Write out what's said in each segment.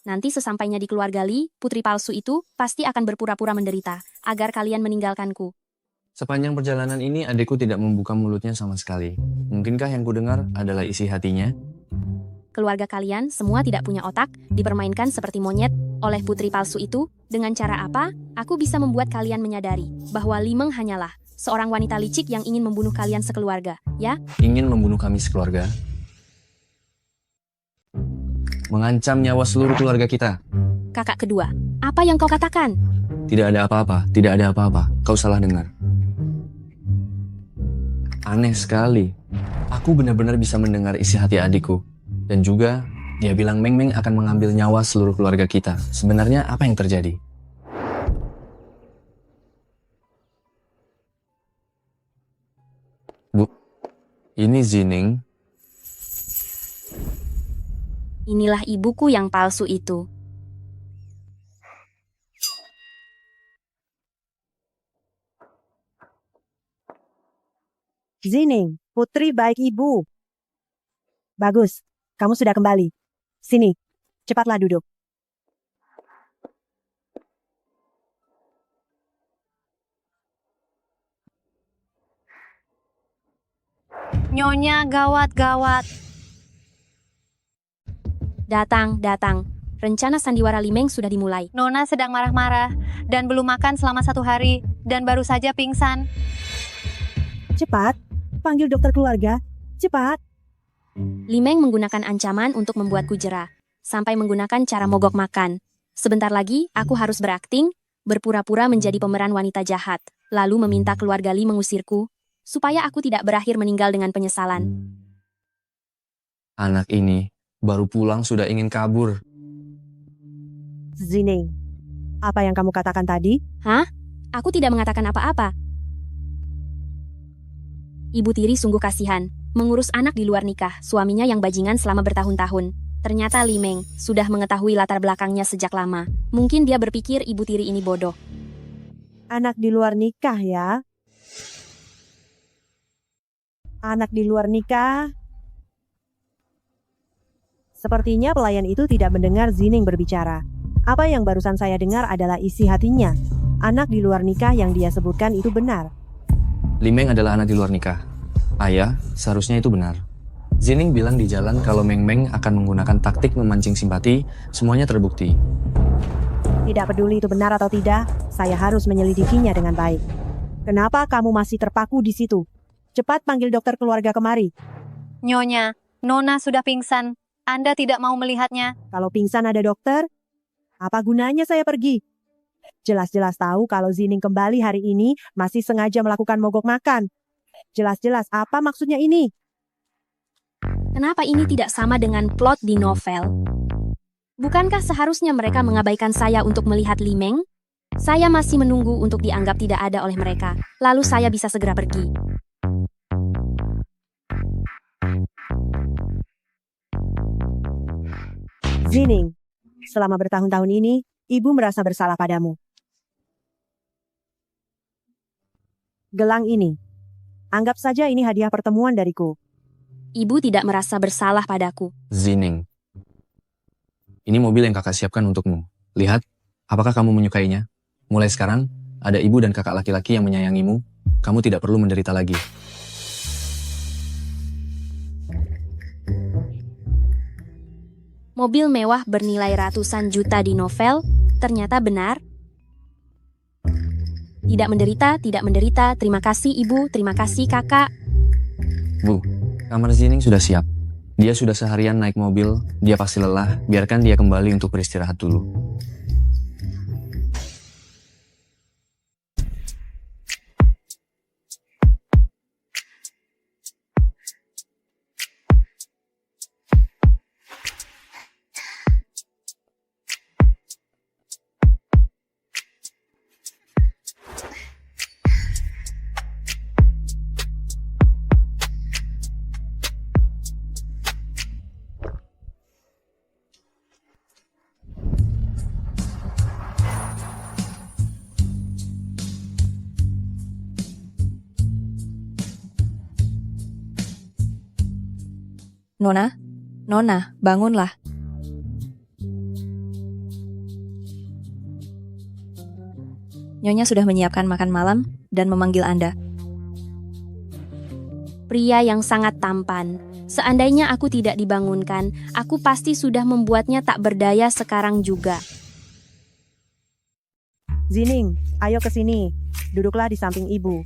Nanti sesampainya di keluarga Li, putri palsu itu pasti akan berpura-pura menderita, agar kalian meninggalkanku. Sepanjang perjalanan ini adikku tidak membuka mulutnya sama sekali. Mungkinkah yang kudengar adalah isi hatinya? Keluarga kalian semua tidak punya otak, dipermainkan seperti monyet oleh putri palsu itu. Dengan cara apa? Aku bisa membuat kalian menyadari bahwa Limeng hanyalah seorang wanita licik yang ingin membunuh kalian sekeluarga, ya? Ingin membunuh kami sekeluarga? Mengancam nyawa seluruh keluarga kita. Kakak kedua, apa yang kau katakan? Tidak ada apa-apa, tidak ada apa-apa. Kau salah dengar. Aneh sekali. Aku benar-benar bisa mendengar isi hati adikku. Dan juga, dia bilang Meng Meng akan mengambil nyawa seluruh keluarga kita. Sebenarnya apa yang terjadi? Bu, ini Zining. Inilah ibuku yang palsu itu. Zining, putri baik ibu. Bagus, kamu sudah kembali. Sini, cepatlah duduk. Nyonya, gawat-gawat. Datang, datang. Rencana sandiwara Limeng sudah dimulai. Nona sedang marah-marah dan belum makan selama 1 hari dan baru saja pingsan. Cepat, panggil dokter keluarga. Cepat. Limeng menggunakan ancaman untuk membuatku jera, sampai menggunakan cara mogok makan. Sebentar lagi, aku harus berakting, berpura-pura menjadi pemeran wanita jahat, lalu meminta keluarga Li mengusirku, supaya aku tidak berakhir meninggal dengan penyesalan. Anak ini baru pulang sudah ingin kabur. Zining, apa yang kamu katakan tadi? Hah? Aku tidak mengatakan apa-apa. Ibu tiri sungguh kasihan, mengurus anak di luar nikah, suaminya yang bajingan selama bertahun-tahun. Ternyata Limeng sudah mengetahui latar belakangnya sejak lama. Mungkin dia berpikir ibu tiri ini bodoh. Anak di luar nikah ya? Anak di luar nikah? Sepertinya pelayan itu tidak mendengar Zining berbicara. Apa yang barusan saya dengar adalah isi hatinya. Anak di luar nikah yang dia sebutkan itu benar. Limeng adalah anak di luar nikah. Ayah, seharusnya itu benar. Zining bilang di jalan kalau Meng Meng akan menggunakan taktik memancing simpati, semuanya terbukti. Tidak peduli itu benar atau tidak, saya harus menyelidikinya dengan baik. Kenapa kamu masih terpaku di situ? Cepat panggil dokter keluarga kemari. Nyonya, Nona sudah pingsan. Anda tidak mau melihatnya. Kalau pingsan ada dokter, apa gunanya saya pergi? Jelas-jelas tahu kalau Zining kembali hari ini masih sengaja melakukan mogok makan. Jelas-jelas apa maksudnya ini? Kenapa ini tidak sama dengan plot di novel? Bukankah seharusnya mereka mengabaikan saya untuk melihat Limeng? Saya masih menunggu untuk dianggap tidak ada oleh mereka, lalu saya bisa segera pergi. Zining, selama bertahun-tahun ini, ibu merasa bersalah padamu. Gelang ini, anggap saja ini hadiah pertemuan dariku. Ibu tidak merasa bersalah padaku. Zining. Ini mobil yang kakak siapkan untukmu. Lihat, apakah kamu menyukainya? Mulai sekarang, ada ibu dan kakak laki-laki yang menyayangimu. Kamu tidak perlu menderita lagi. Mobil mewah bernilai ratusan juta di novel, ternyata benar. Tidak menderita, tidak menderita. Terima kasih ibu, terima kasih kakak. Bu, kamar Zining sudah siap. Dia sudah seharian naik mobil, dia pasti lelah. Biarkan dia kembali untuk beristirahat dulu. Nona, Nona, bangunlah. Nyonya sudah menyiapkan makan malam dan memanggil Anda. Pria yang sangat tampan. Seandainya aku tidak dibangunkan, aku pasti sudah membuatnya tak berdaya sekarang juga. Zining, ayo ke sini. Duduklah di samping ibu.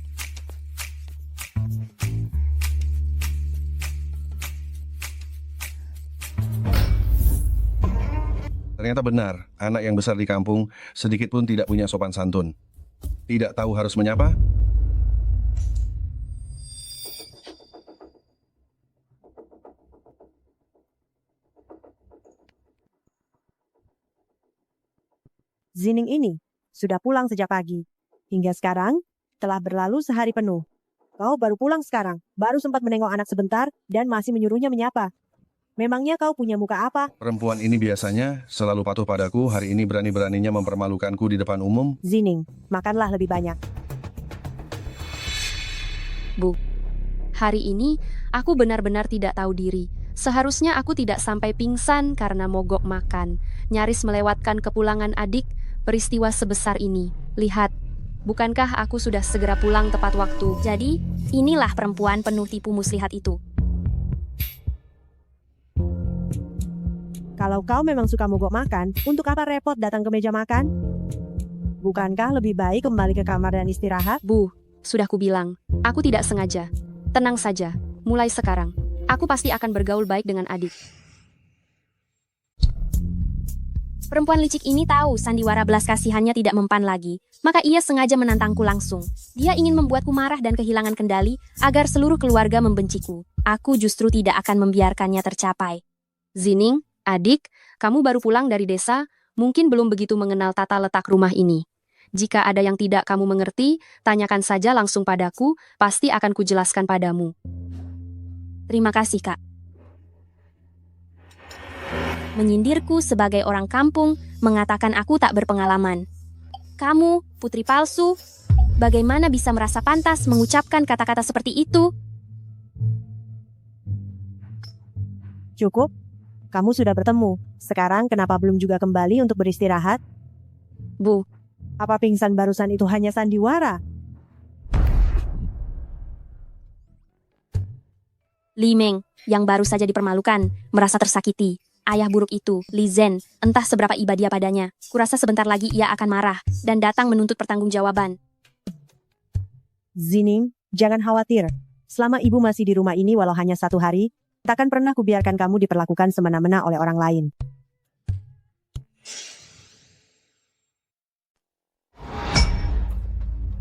Ternyata benar, anak yang besar di kampung sedikit pun tidak punya sopan santun. Tidak tahu harus menyapa? Zining ini sudah pulang sejak pagi. Hingga sekarang telah berlalu sehari penuh. Kau baru pulang sekarang, baru sempat menengok anak sebentar dan masih menyuruhnya menyapa. Memangnya kau punya muka apa? Perempuan ini biasanya selalu patuh padaku, hari ini berani-beraninya mempermalukanku di depan umum. Zining, makanlah lebih banyak. Bu, hari ini aku benar-benar tidak tahu diri. Seharusnya aku tidak sampai pingsan karena mogok makan. Nyaris melewatkan kepulangan adik, peristiwa sebesar ini. Lihat, bukankah aku sudah segera pulang tepat waktu? Jadi, inilah perempuan penuh tipu muslihat itu. Kalau kau memang suka mogok makan, untuk apa repot datang ke meja makan? Bukankah lebih baik kembali ke kamar dan istirahat? Bu, sudah kubilang, aku tidak sengaja. Tenang saja, mulai sekarang, aku pasti akan bergaul baik dengan adik. Perempuan licik ini tahu sandiwara belas kasihannya tidak mempan lagi, maka ia sengaja menantangku langsung. Dia ingin membuatku marah dan kehilangan kendali agar seluruh keluarga membenciku. Aku justru tidak akan membiarkannya tercapai. Zining, adik, kamu baru pulang dari desa, mungkin belum begitu mengenal tata letak rumah ini. Jika ada yang tidak kamu mengerti, tanyakan saja langsung padaku, pasti akan kujelaskan padamu. Terima kasih, Kak. Menyindirku sebagai orang kampung, mengatakan aku tak berpengalaman. Kamu, putri palsu, bagaimana bisa merasa pantas mengucapkan kata-kata seperti itu? Cukup, kamu sudah bertemu. Sekarang kenapa belum juga kembali untuk beristirahat? Bu, Apa pingsan barusan itu hanya sandiwara? Li Meng, yang baru saja dipermalukan, merasa tersakiti. Ayah buruk itu, Li Zhen, entah seberapa iba dia padanya. Kurasa sebentar lagi ia akan marah dan datang menuntut pertanggungjawaban. Zining, jangan khawatir. Selama ibu masih di rumah ini walau hanya 1 hari, takkan pernah kubiarkan kamu diperlakukan semena-mena oleh orang lain.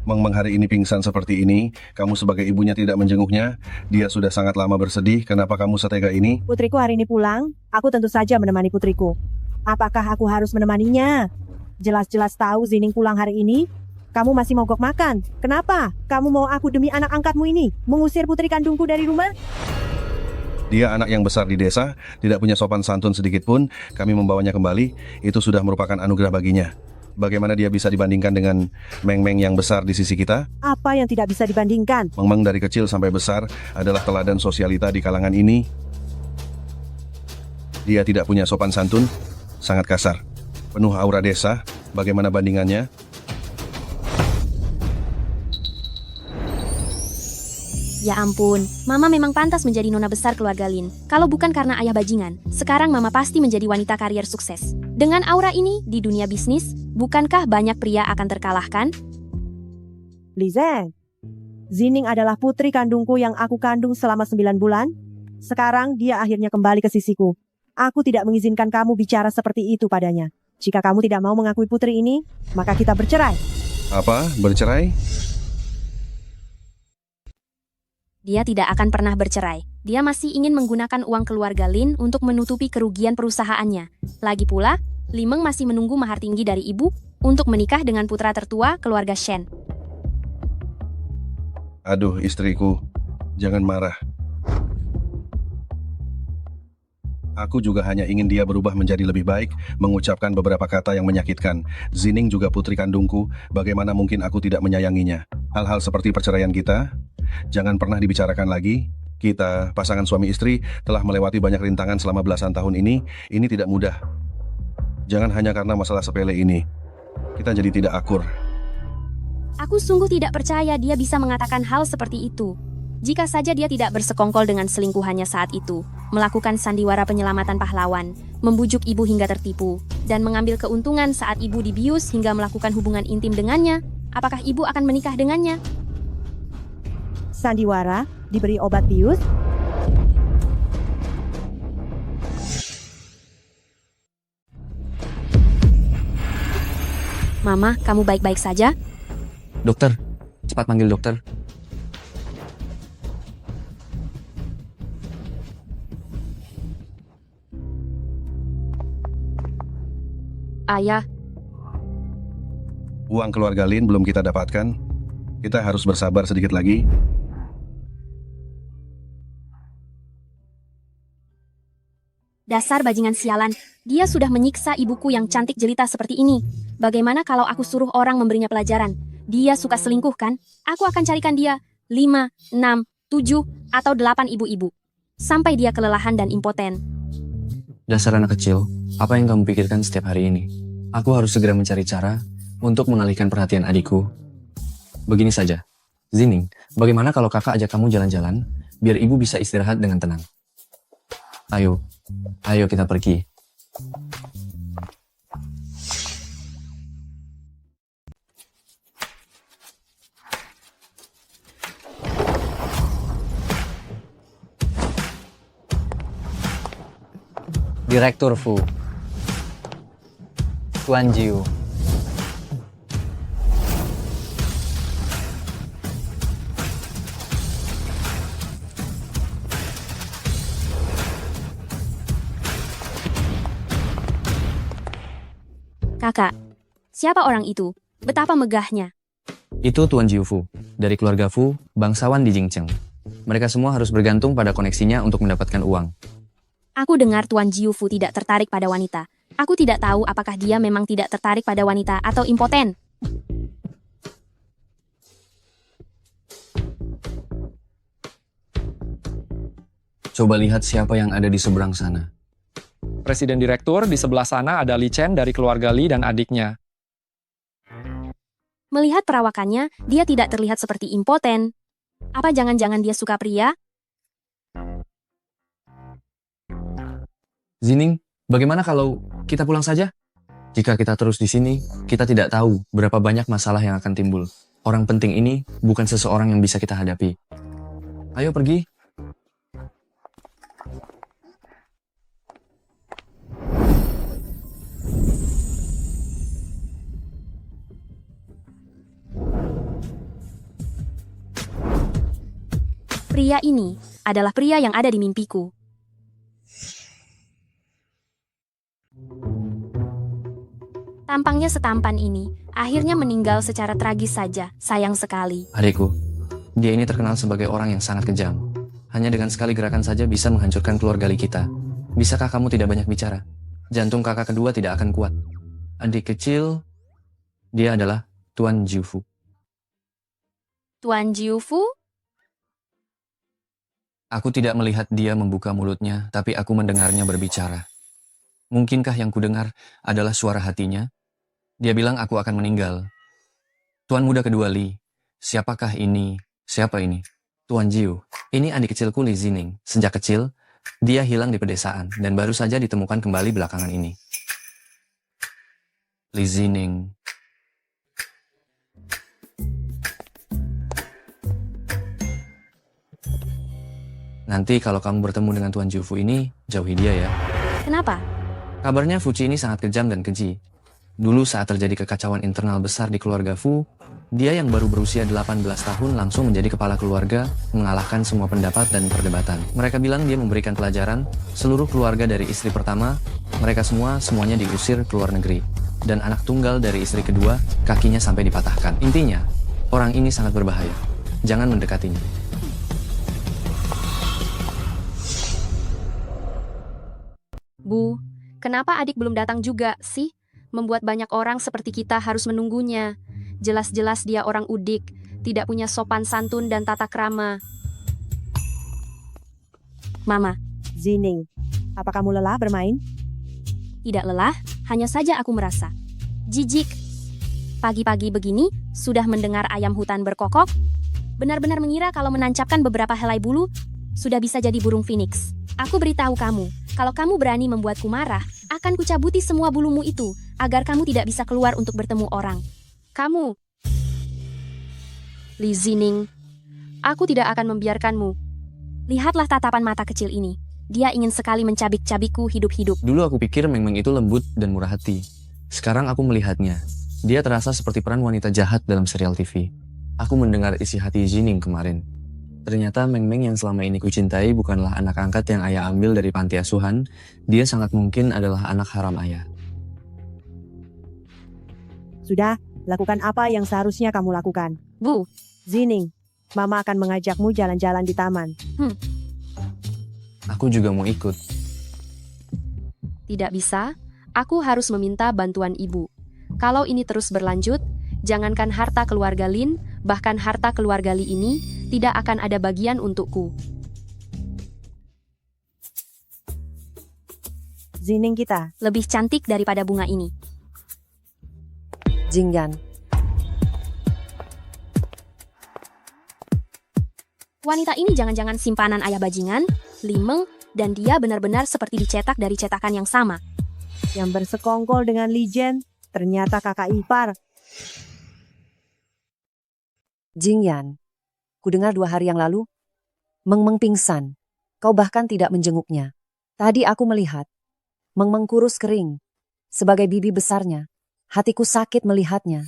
Meng hari ini pingsan seperti ini, kamu sebagai ibunya tidak menjenguknya, dia sudah sangat lama bersedih, kenapa kamu setega ini? Putriku hari ini pulang, aku tentu saja menemani putriku. Apakah aku harus menemaninya? Jelas-jelas tahu Zining pulang hari ini. Kamu masih mogok makan. Kenapa? Kamu mau aku demi anak angkatmu ini mengusir putri kandungku dari rumah? Dia anak yang besar di desa, tidak punya sopan santun sedikit pun, kami membawanya kembali, itu sudah merupakan anugerah baginya. Bagaimana dia bisa dibandingkan dengan Meng-Meng yang besar di sisi kita? Apa yang tidak bisa dibandingkan? Meng-Meng dari kecil sampai besar adalah teladan sosialita di kalangan ini. Dia tidak punya sopan santun, sangat kasar. Penuh aura desa, bagaimana bandingannya? Ya ampun, Mama memang pantas menjadi nona besar keluarga Lin. Kalau bukan karena ayah bajingan, sekarang Mama pasti menjadi wanita karier sukses. Dengan aura ini, di dunia bisnis, bukankah banyak pria akan terkalahkan? Li Zhen, Zining adalah putri kandungku yang aku kandung selama 9 bulan. Sekarang dia akhirnya kembali ke sisiku. Aku tidak mengizinkan kamu bicara seperti itu padanya. Jika kamu tidak mau mengakui putri ini, maka kita bercerai. Apa? Bercerai? Dia tidak akan pernah bercerai. Dia masih ingin menggunakan uang keluarga Lin untuk menutupi kerugian perusahaannya. Lagi pula, Li Meng masih menunggu mahar tinggi dari ibu untuk menikah dengan putra tertua keluarga Shen. Aduh istriku, jangan marah. Aku juga hanya ingin dia berubah menjadi lebih baik, mengucapkan beberapa kata yang menyakitkan. Zining juga putri kandungku, bagaimana mungkin aku tidak menyayanginya? Hal-hal seperti perceraian kita, jangan pernah dibicarakan lagi. Kita, pasangan suami istri, telah melewati banyak rintangan selama belasan tahun ini tidak mudah. Jangan hanya karena masalah sepele ini. Kita jadi tidak akur. Aku sungguh tidak percaya dia bisa mengatakan hal seperti itu. Jika saja dia tidak bersekongkol dengan selingkuhannya saat itu, melakukan sandiwara penyelamatan pahlawan, membujuk ibu hingga tertipu, dan mengambil keuntungan saat ibu dibius hingga melakukan hubungan intim dengannya, apakah ibu akan menikah dengannya? Sandiwara, diberi obat bius, Mama, kamu baik-baik saja? Dokter, cepat panggil dokter. Ayah, Uang keluarga Lin belum kita dapatkan. Kita harus bersabar sedikit lagi. dasar bajingan sialan. Dia sudah menyiksa ibuku yang cantik jelita seperti ini. Bagaimana kalau aku suruh orang memberinya pelajaran? Dia suka selingkuh kan? Aku akan carikan dia 5, 6, 7, atau 8 ibu-ibu. Sampai dia kelelahan dan impoten. Dasar anak kecil, apa yang kamu pikirkan setiap hari ini? Aku harus segera mencari cara untuk mengalihkan perhatian adikku. Begini saja, Zining, bagaimana kalau kakak ajak kamu jalan-jalan, biar ibu bisa istirahat dengan tenang? Ayo, ayo kita pergi. Direktur Fu, Tuan Jiu. Kakak, siapa orang itu? Betapa megahnya. Itu Tuan Jiu Fu, dari keluarga Fu, bangsawan di Jingcheng. Mereka semua harus bergantung pada koneksinya untuk mendapatkan uang. Aku dengar Tuan Jiufu tidak tertarik pada wanita. Aku tidak tahu apakah dia memang tidak tertarik pada wanita atau impoten. Coba lihat siapa yang ada di seberang sana. Presiden Direktur di sebelah sana ada Li Chen dari keluarga Li dan adiknya. Melihat perawakannya, dia tidak terlihat seperti impoten. Apa jangan-jangan dia suka pria? Zining, bagaimana kalau kita pulang saja? Jika kita terus di sini, kita tidak tahu berapa banyak masalah yang akan timbul. Orang penting ini bukan seseorang yang bisa kita hadapi. Ayo pergi. Pria ini adalah pria yang ada di mimpiku. Tampangnya setampan ini, akhirnya meninggal secara tragis saja. Sayang sekali. Adikku, dia ini terkenal sebagai orang yang sangat kejam. Hanya dengan sekali gerakan saja bisa menghancurkan keluarga Li kita. Bisakah kamu tidak banyak bicara? Jantung kakak kedua tidak akan kuat. Adik kecil, dia adalah Tuan Jiufu. Tuan Jiufu? Aku tidak melihat dia membuka mulutnya, tapi aku mendengarnya berbicara. Mungkinkah yang kudengar adalah suara hatinya? Dia bilang aku akan meninggal. Tuan muda kedua Li, siapakah ini? Siapa ini? Tuan Jiu, ini adik kecilku Li Zining. Sejak kecil, dia hilang di pedesaan dan baru saja ditemukan kembali belakangan ini. Li Zining. Nanti kalau kamu bertemu dengan Tuan Jiufu ini, jauhi dia ya. Kenapa? Kabarnya Fuci ini sangat kejam dan keji. Dulu saat terjadi kekacauan internal besar di keluarga Fu, dia yang baru berusia 18 tahun langsung menjadi kepala keluarga, mengalahkan semua pendapat dan perdebatan. Mereka bilang dia memberikan pelajaran, seluruh keluarga dari istri pertama, mereka semuanya diusir ke luar negeri. Dan anak tunggal dari istri kedua, kakinya sampai dipatahkan. Intinya, orang ini sangat berbahaya. Jangan mendekatinya. Bu, kenapa adik belum datang juga sih? Membuat banyak orang seperti kita harus menunggunya. Jelas-jelas dia orang udik, tidak punya sopan santun dan tata krama. Mama, Zining, apa kamu lelah bermain? tidak lelah, hanya saja aku merasa jijik. Pagi-pagi begini, sudah mendengar ayam hutan berkokok? Benar-benar mengira kalau menancapkan beberapa helai bulu, sudah bisa jadi burung phoenix. Aku beritahu kamu, kalau kamu berani membuatku marah, akan kucabuti semua bulumu itu, agar kamu tidak bisa keluar untuk bertemu orang. Kamu, Li Zining, aku tidak akan membiarkanmu. Lihatlah tatapan mata kecil ini. Dia ingin sekali mencabik-cabikku hidup-hidup. Dulu aku pikir Meng Meng itu lembut dan murah hati. Sekarang aku melihatnya. Dia terasa seperti peran wanita jahat dalam serial TV. Aku mendengar isi hati Zining kemarin. Ternyata Meng Meng yang selama ini kucintai bukanlah anak angkat yang ayah ambil dari panti asuhan. Dia sangat mungkin adalah anak haram ayah. Sudah, lakukan apa yang seharusnya kamu lakukan. Bu, Zining, Mama akan mengajakmu jalan-jalan di taman. Aku juga mau ikut. tidak bisa. Aku harus meminta bantuan ibu. Kalau ini terus berlanjut, jangankan harta keluarga Lin, bahkan harta keluarga Li ini tidak akan ada bagian untukku. Zining kita. Lebih cantik daripada bunga ini. Jingyan. Wanita ini jangan-jangan simpanan ayah bajingan, Li Meng, dan dia benar-benar seperti dicetak dari cetakan yang sama. Yang bersekongkol dengan Li Jian, ternyata kakak ipar. Jingyan, kudengar 2 hari yang lalu, Meng Meng pingsan. Kau bahkan tidak menjenguknya. Tadi aku melihat, Meng Meng kurus kering. Sebagai bibi besarnya, hatiku sakit melihatnya.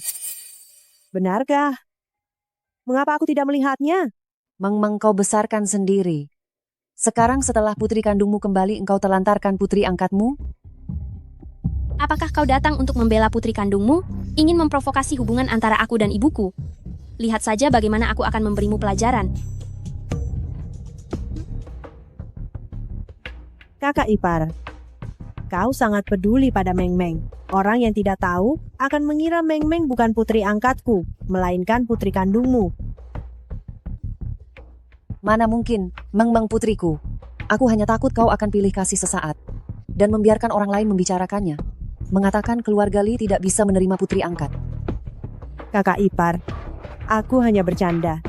Benarkah? Mengapa aku tidak melihatnya? Meng Meng kau besarkan sendiri. Sekarang setelah putri kandungmu kembali engkau telantarkan putri angkatmu? Apakah kau datang untuk membela putri kandungmu? Ingin memprovokasi hubungan antara aku dan ibuku? Lihat saja bagaimana aku akan memberimu pelajaran. Kakak ipar. Kau sangat peduli pada Meng Meng. Orang yang tidak tahu akan mengira Meng Meng bukan putri angkatku, melainkan putri kandungmu. Mana mungkin, Meng Meng putriku. Aku hanya takut kau akan pilih kasih sesaat. Dan membiarkan orang lain membicarakannya. Mengatakan keluarga Li tidak bisa menerima putri angkat. Kakak ipar, aku hanya bercanda.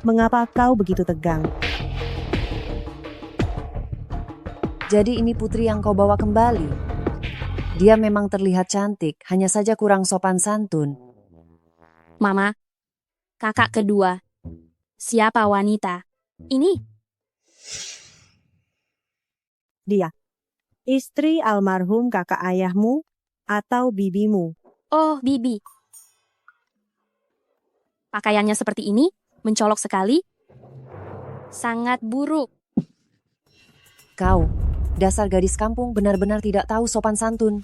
Mengapa kau begitu tegang? Jadi ini putri yang kau bawa kembali. Dia memang terlihat cantik, hanya saja kurang sopan santun. Mama, kakak kedua. Siapa wanita? Ini? Dia. Istri almarhum kakak ayahmu atau bibimu. Oh, Bibi. Pakaiannya seperti ini, mencolok sekali. Sangat buruk. Kau, dasar gadis kampung benar-benar tidak tahu sopan santun.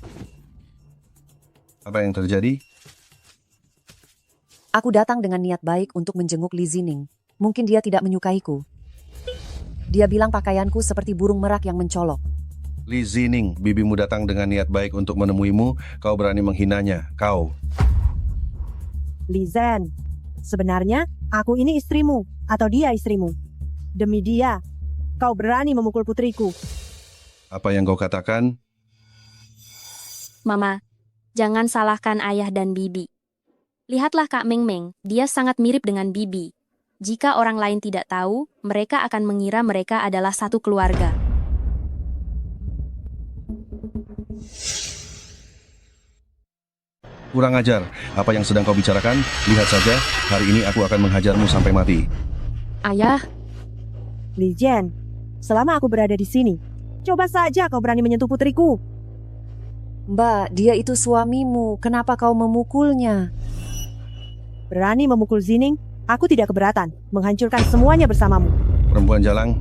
Apa yang terjadi? Aku datang dengan niat baik untuk menjenguk Li Zining. Mungkin dia tidak menyukaiku. Dia bilang pakaianku seperti burung merak yang mencolok. Li Zining, bibimu datang dengan niat baik untuk menemuimu, kau berani menghinanya, kau. Li Zhen, sebenarnya aku ini istrimu atau dia istrimu. Demi dia, kau berani memukul putriku. Apa yang kau katakan? Mama, jangan salahkan ayah dan Bibi. Lihatlah Kak Meng Meng, dia sangat mirip dengan Bibi. Jika orang lain tidak tahu, mereka akan mengira mereka adalah satu keluarga. Kurang ajar, apa yang sedang kau bicarakan? Lihat saja, hari ini aku akan menghajarmu sampai mati. Ayah, Li Jian, selama aku berada di sini, coba saja kau berani menyentuh putriku. Mbak, dia itu suamimu. Kenapa kau memukulnya? Berani memukul Zining, aku tidak keberatan menghancurkan semuanya bersamamu. Perempuan jalang,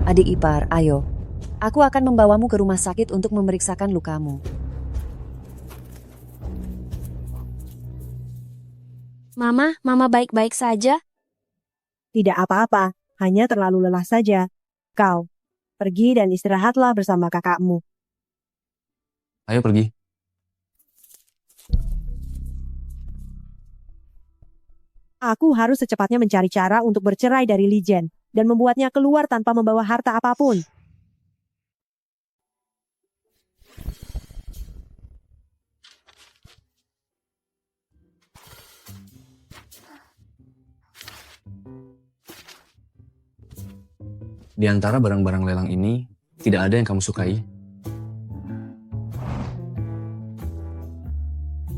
Adik ipar, ayo. Aku akan membawamu ke rumah sakit untuk memeriksakan lukamu. Mama baik-baik saja. Tidak apa-apa, hanya terlalu lelah saja. Kau, pergi dan istirahatlah bersama kakakmu. Ayo pergi. Aku harus secepatnya mencari cara untuk bercerai dari Li Jian dan membuatnya keluar tanpa membawa harta apapun. Di antara barang-barang lelang ini, tidak ada yang kamu sukai?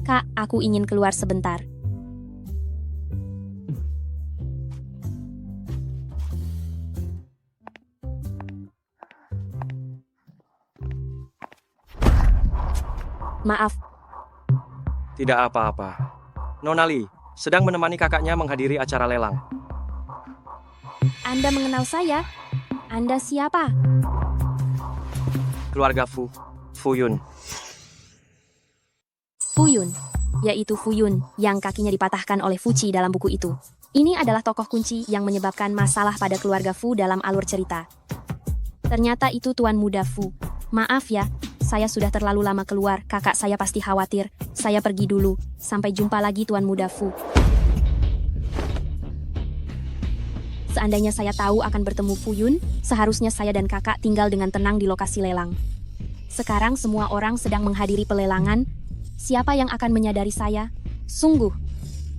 Kak, aku ingin keluar sebentar. Maaf, Tidak apa-apa. Nona Lee sedang menemani kakaknya menghadiri acara lelang. Anda mengenal saya? Anda siapa? Keluarga Fuyun. Fuyun, yaitu Fuyun yang kakinya dipatahkan oleh Fuci dalam buku itu. Ini adalah tokoh kunci yang menyebabkan masalah pada keluarga Fu dalam alur cerita. Ternyata itu Tuan Muda Fu. Maaf ya, saya sudah terlalu lama keluar, kakak saya pasti khawatir. Saya pergi dulu, sampai jumpa lagi Tuan Muda Fu. Seandainya saya tahu akan bertemu Fuyun, seharusnya saya dan kakak tinggal dengan tenang di lokasi lelang. Sekarang semua orang sedang menghadiri pelelangan. Siapa yang akan menyadari saya? Sungguh,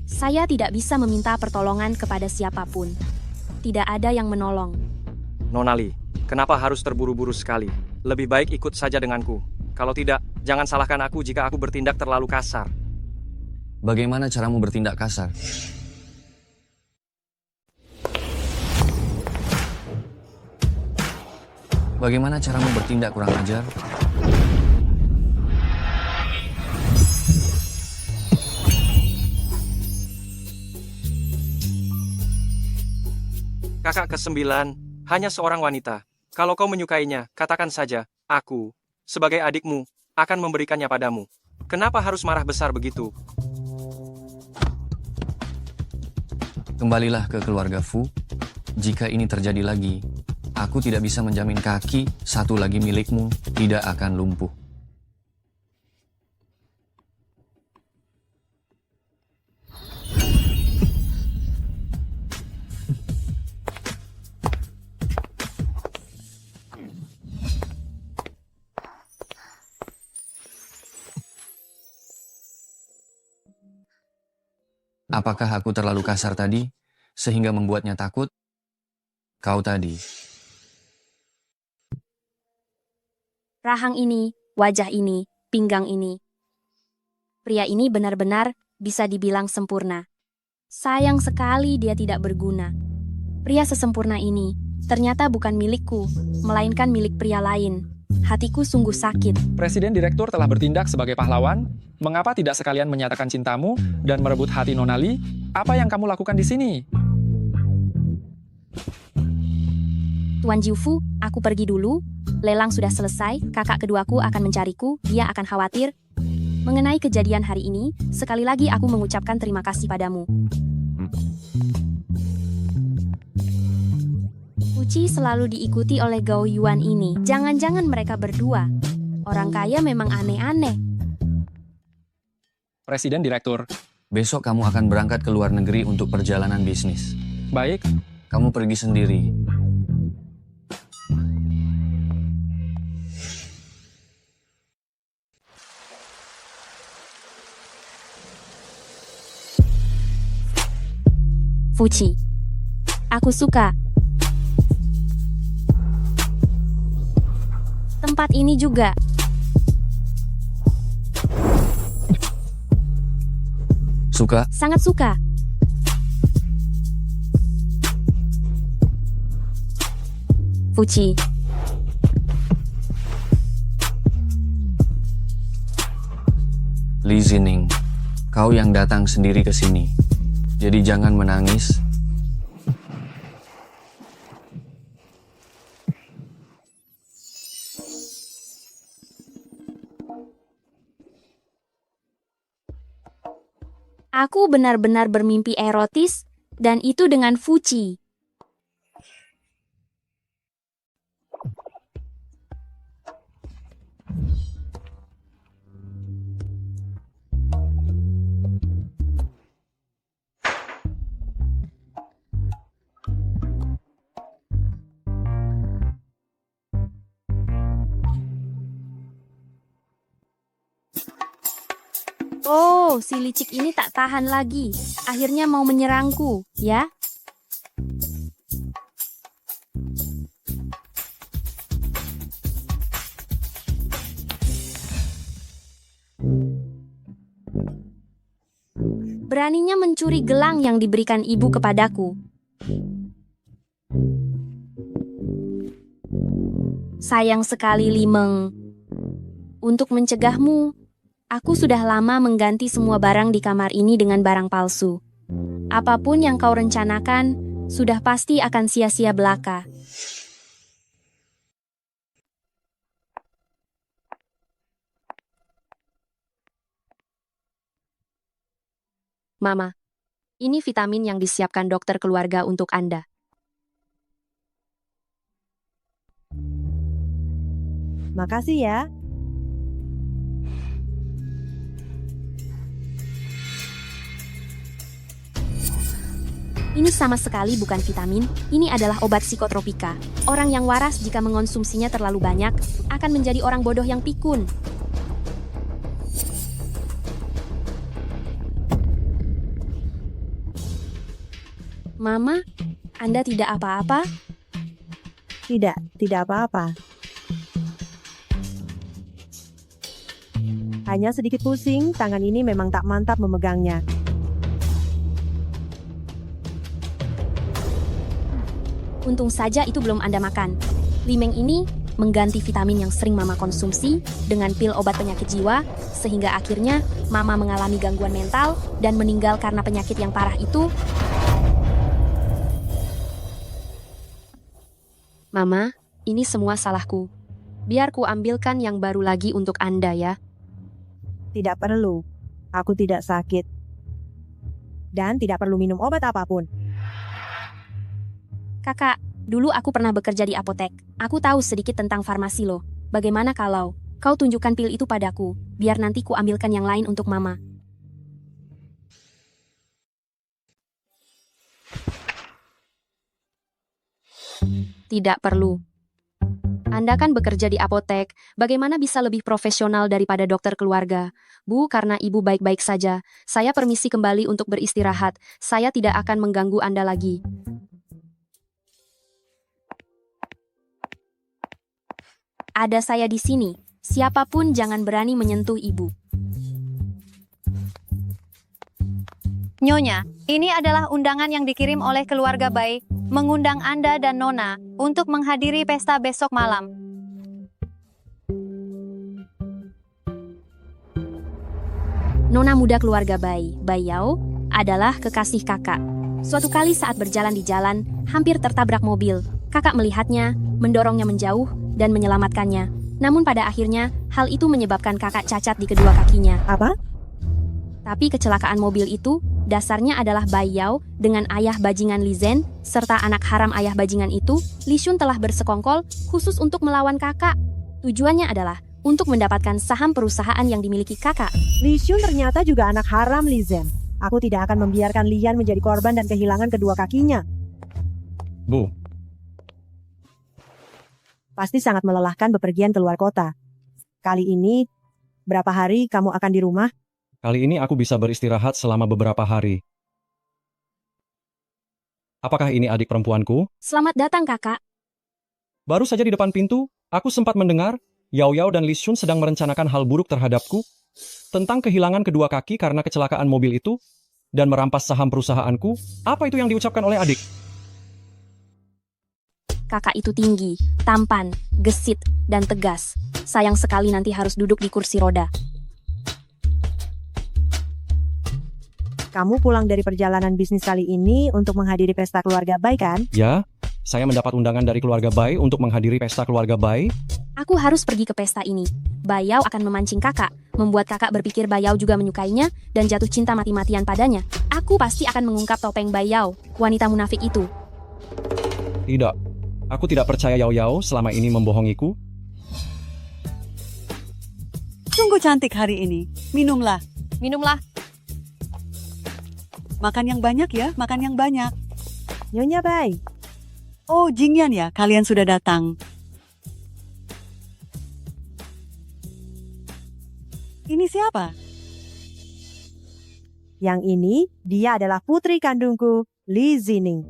saya tidak bisa meminta pertolongan kepada siapapun. Tidak ada yang menolong. Nona Lee, kenapa harus terburu-buru sekali? Lebih baik ikut saja denganku. Kalau tidak, jangan salahkan aku jika aku bertindak terlalu kasar. Bagaimana caramu bertindak kasar? Bagaimana caramu bertindak kurang ajar? Kakak ke-9, hanya seorang wanita. Kalau kau menyukainya, katakan saja, aku, sebagai adikmu, akan memberikannya padamu. Kenapa harus marah besar begitu? Kembalilah ke keluarga Fu. Jika ini terjadi lagi, aku tidak bisa menjamin kaki satu lagi milikmu tidak akan lumpuh. Apakah aku terlalu kasar tadi, sehingga membuatnya takut? Kau tadi. Rahang ini, wajah ini, pinggang ini. Pria ini benar-benar bisa dibilang sempurna. Sayang sekali dia tidak berguna. Pria sesempurna ini ternyata bukan milikku, melainkan milik pria lain. Hatiku sungguh sakit. Presiden Direktur telah bertindak sebagai pahlawan. Mengapa tidak sekalian menyatakan cintamu dan merebut hati Nona Lee? Apa yang kamu lakukan di sini? Tuan Jiufu, aku pergi dulu. Lelang sudah selesai, kakak keduaku akan mencariku, dia akan khawatir. Mengenai kejadian hari ini, sekali lagi aku mengucapkan terima kasih padamu. Uci selalu diikuti oleh Gao Yuan ini. Jangan-jangan mereka berdua. Orang kaya memang aneh-aneh. Presiden Direktur. Besok kamu akan berangkat ke luar negeri untuk perjalanan bisnis. Baik, Kamu pergi sendiri. Fuci. Aku suka. Tempat ini juga. Suka? Sangat suka. Fuci. Li Zining, kau yang datang sendiri ke sini. Jadi jangan menangis. Aku benar-benar bermimpi erotis, dan itu dengan Fuci. Oh, si licik ini tak tahan lagi. Akhirnya mau menyerangku, ya? Beraninya mencuri gelang yang diberikan ibu kepadaku. Sayang sekali, Limeng. Untuk mencegahmu, aku sudah lama mengganti semua barang di kamar ini dengan barang palsu. Apapun yang kau rencanakan, sudah pasti akan sia-sia belaka. Mama, ini vitamin yang disiapkan dokter keluarga untuk Anda. Makasih ya. Ini sama sekali bukan vitamin, ini adalah obat psikotropika. Orang yang waras jika mengonsumsinya terlalu banyak, akan menjadi orang bodoh yang pikun. Mama, Anda tidak apa-apa? Tidak apa-apa. Hanya sedikit pusing, tangan ini memang tak mantap memegangnya. Untung saja itu belum Anda makan. Limeng ini mengganti vitamin yang sering Mama konsumsi dengan pil obat penyakit jiwa, sehingga akhirnya Mama mengalami gangguan mental dan meninggal karena penyakit yang parah itu. Mama, ini semua salahku. Biar ku ambilkan yang baru lagi untuk Anda ya. Tidak perlu. Aku tidak sakit. Dan tidak perlu minum obat apapun. Kakak, dulu aku pernah bekerja di apotek. Aku tahu sedikit tentang farmasi loh. Bagaimana kalau kau tunjukkan pil itu padaku, biar nanti ku ambilkan yang lain untuk Mama. Tidak perlu. Anda kan bekerja di apotek, bagaimana bisa lebih profesional daripada dokter keluarga? Bu, karena ibu baik-baik saja, saya permisi kembali untuk beristirahat. Saya tidak akan mengganggu Anda lagi. Ada saya di sini. Siapapun jangan berani menyentuh ibu. Nyonya, ini adalah undangan yang dikirim oleh keluarga Bai, mengundang Anda dan Nona untuk menghadiri pesta besok malam. Nona muda keluarga Bai, Bai Yao, adalah kekasih kakak. Suatu kali saat berjalan di jalan, hampir tertabrak mobil. Kakak melihatnya, mendorongnya menjauh, dan menyelamatkannya. Namun pada akhirnya, hal itu menyebabkan kakak cacat di kedua kakinya. Apa? Tapi kecelakaan mobil itu, dasarnya adalah Bai Yao dengan ayah bajingan Li Zhen, serta anak haram ayah bajingan itu, Li Shun telah bersekongkol khusus untuk melawan kakak. Tujuannya adalah untuk mendapatkan saham perusahaan yang dimiliki kakak. Li Shun ternyata juga anak haram Li Zhen. Aku tidak akan membiarkan Lian menjadi korban dan kehilangan kedua kakinya. Bu, Pasti sangat melelahkan bepergian keluar kota. Kali ini, berapa hari kamu akan di rumah? Kali ini aku bisa beristirahat selama beberapa hari. Apakah ini adik perempuanku? Selamat datang kakak. Baru saja di depan pintu, aku sempat mendengar Yao Yao dan Li Shun sedang merencanakan hal buruk terhadapku tentang kehilangan kedua kaki karena kecelakaan mobil itu dan merampas saham perusahaanku. Apa itu yang diucapkan oleh adik? Kakak itu tinggi, tampan, gesit, dan tegas. Sayang sekali nanti harus duduk di kursi roda. Kamu pulang dari perjalanan bisnis kali ini untuk menghadiri pesta keluarga Bai kan? Ya, saya mendapat undangan dari keluarga Bai untuk menghadiri pesta keluarga Bai. Aku harus pergi ke pesta ini. Bai Yao akan memancing kakak, membuat kakak berpikir Bai Yao juga menyukainya dan jatuh cinta mati-matian padanya. Aku pasti akan mengungkap topeng Bai Yao, wanita munafik itu. Tidak, aku tidak percaya Yao Yao selama ini membohongiku. Sungguh cantik hari ini. Minumlah. Minumlah. Makan yang banyak ya, makan yang banyak. Nyonya Bai. Oh, Jingyan ya, kalian sudah datang. Ini siapa? Yang ini, dia adalah putri kandungku, Li Zining.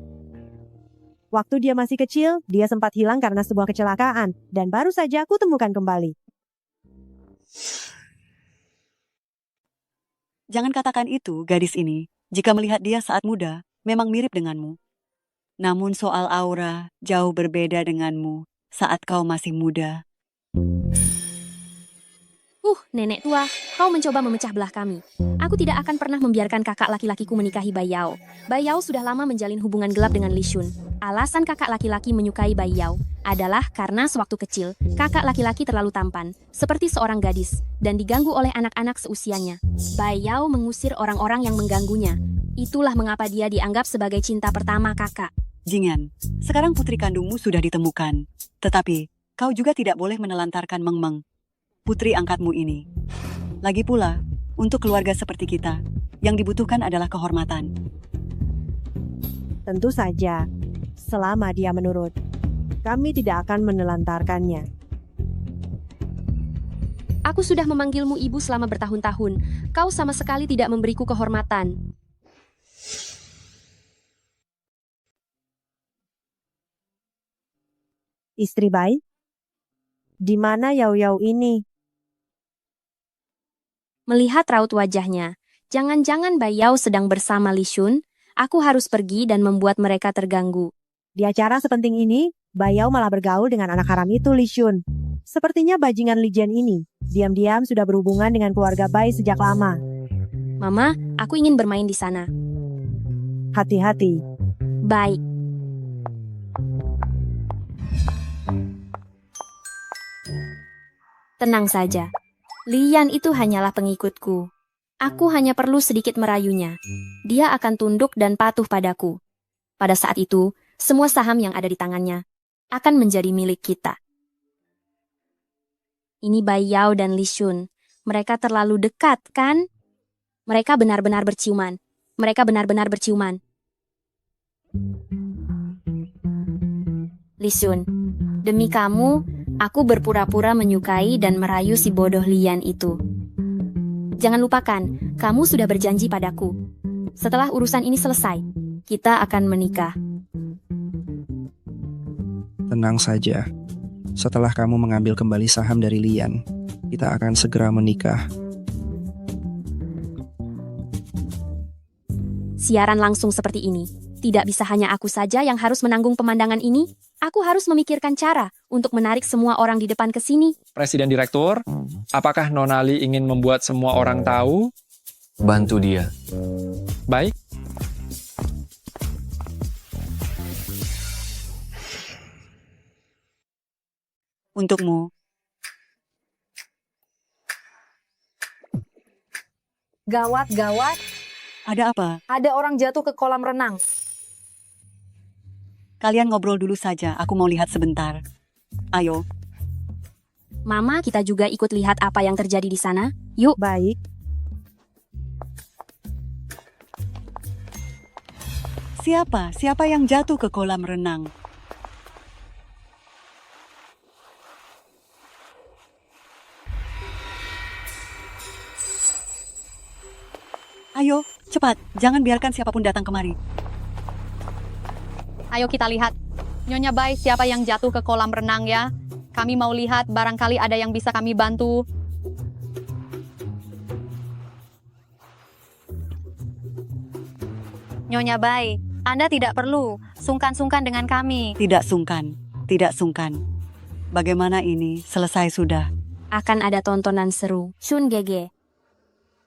Waktu dia masih kecil, dia sempat hilang karena sebuah kecelakaan, dan baru saja aku temukan kembali. Jangan katakan itu, gadis ini. Jika melihat dia saat muda, memang mirip denganmu. Namun soal aura, jauh berbeda denganmu saat kau masih muda. Nenek tua, kau mencoba memecah belah kami. Aku tidak akan pernah membiarkan kakak laki-lakiku menikahi Bai Yao. Bai Yao sudah lama menjalin hubungan gelap dengan Li Shun. Alasan kakak laki-laki menyukai Bai Yao adalah karena sewaktu kecil, kakak laki-laki terlalu tampan, seperti seorang gadis, dan diganggu oleh anak-anak seusianya. Bai Yao mengusir orang-orang yang mengganggunya. Itulah mengapa dia dianggap sebagai cinta pertama kakak. Jingyan, sekarang putri kandungmu sudah ditemukan. Tetapi, kau juga tidak boleh menelantarkan Meng Meng, putri angkatmu ini. Lagi pula, untuk keluarga seperti kita, yang dibutuhkan adalah kehormatan. Tentu saja, selama dia menurut. Kami tidak akan menelantarkannya. Aku sudah memanggilmu ibu selama bertahun-tahun. Kau sama sekali tidak memberiku kehormatan. Istri Bai? Di mana Yao Yao ini? Melihat raut wajahnya, jangan-jangan Bai Yao sedang bersama Li Shun. Aku harus pergi dan membuat mereka terganggu. Di acara sepenting ini, Bai Yao malah bergaul dengan anak haram itu, Li Shun. Sepertinya bajingan Li Jian ini, diam-diam sudah berhubungan dengan keluarga Bai sejak lama. Mama, aku ingin bermain di sana. Hati-hati. Baik. Tenang saja. Lian itu hanyalah pengikutku. Aku hanya perlu sedikit merayunya. Dia akan tunduk dan patuh padaku. Pada saat itu, semua saham yang ada di tangannya akan menjadi milik kita. Ini Bai Yao dan Li Shun. Mereka terlalu dekat, kan? Mereka benar-benar berciuman. Mereka benar-benar berciuman. Li Shun, demi kamu, aku berpura-pura menyukai dan merayu si bodoh Lian itu. Jangan lupakan, kamu sudah berjanji padaku. Setelah urusan ini selesai, kita akan menikah. Tenang saja. Setelah kamu mengambil kembali saham dari Lian, kita akan segera menikah. Siaran langsung seperti ini. Tidak bisa hanya aku saja yang harus menanggung pemandangan ini. Aku harus memikirkan cara untuk menarik semua orang di depan ke sini. Presiden Direktur, apakah Nona Li ingin membuat semua orang tahu? Bantu dia. Baik. Untukmu. Gawat, gawat. Ada apa? Ada orang jatuh ke kolam renang. Kalian ngobrol dulu saja, aku mau lihat sebentar. Ayo. Mama, kita juga ikut lihat apa yang terjadi di sana. Yuk. Baik. Siapa yang jatuh ke kolam renang? Ayo, cepat. Jangan biarkan siapapun datang kemari. Ayo kita lihat. Nyonya Bai, siapa yang jatuh ke kolam renang ya? Kami mau lihat, barangkali ada yang bisa kami bantu. Nyonya Bai, Anda tidak perlu sungkan-sungkan dengan kami. Tidak sungkan. Bagaimana ini? Selesai sudah. Akan ada tontonan seru. Shun Gege.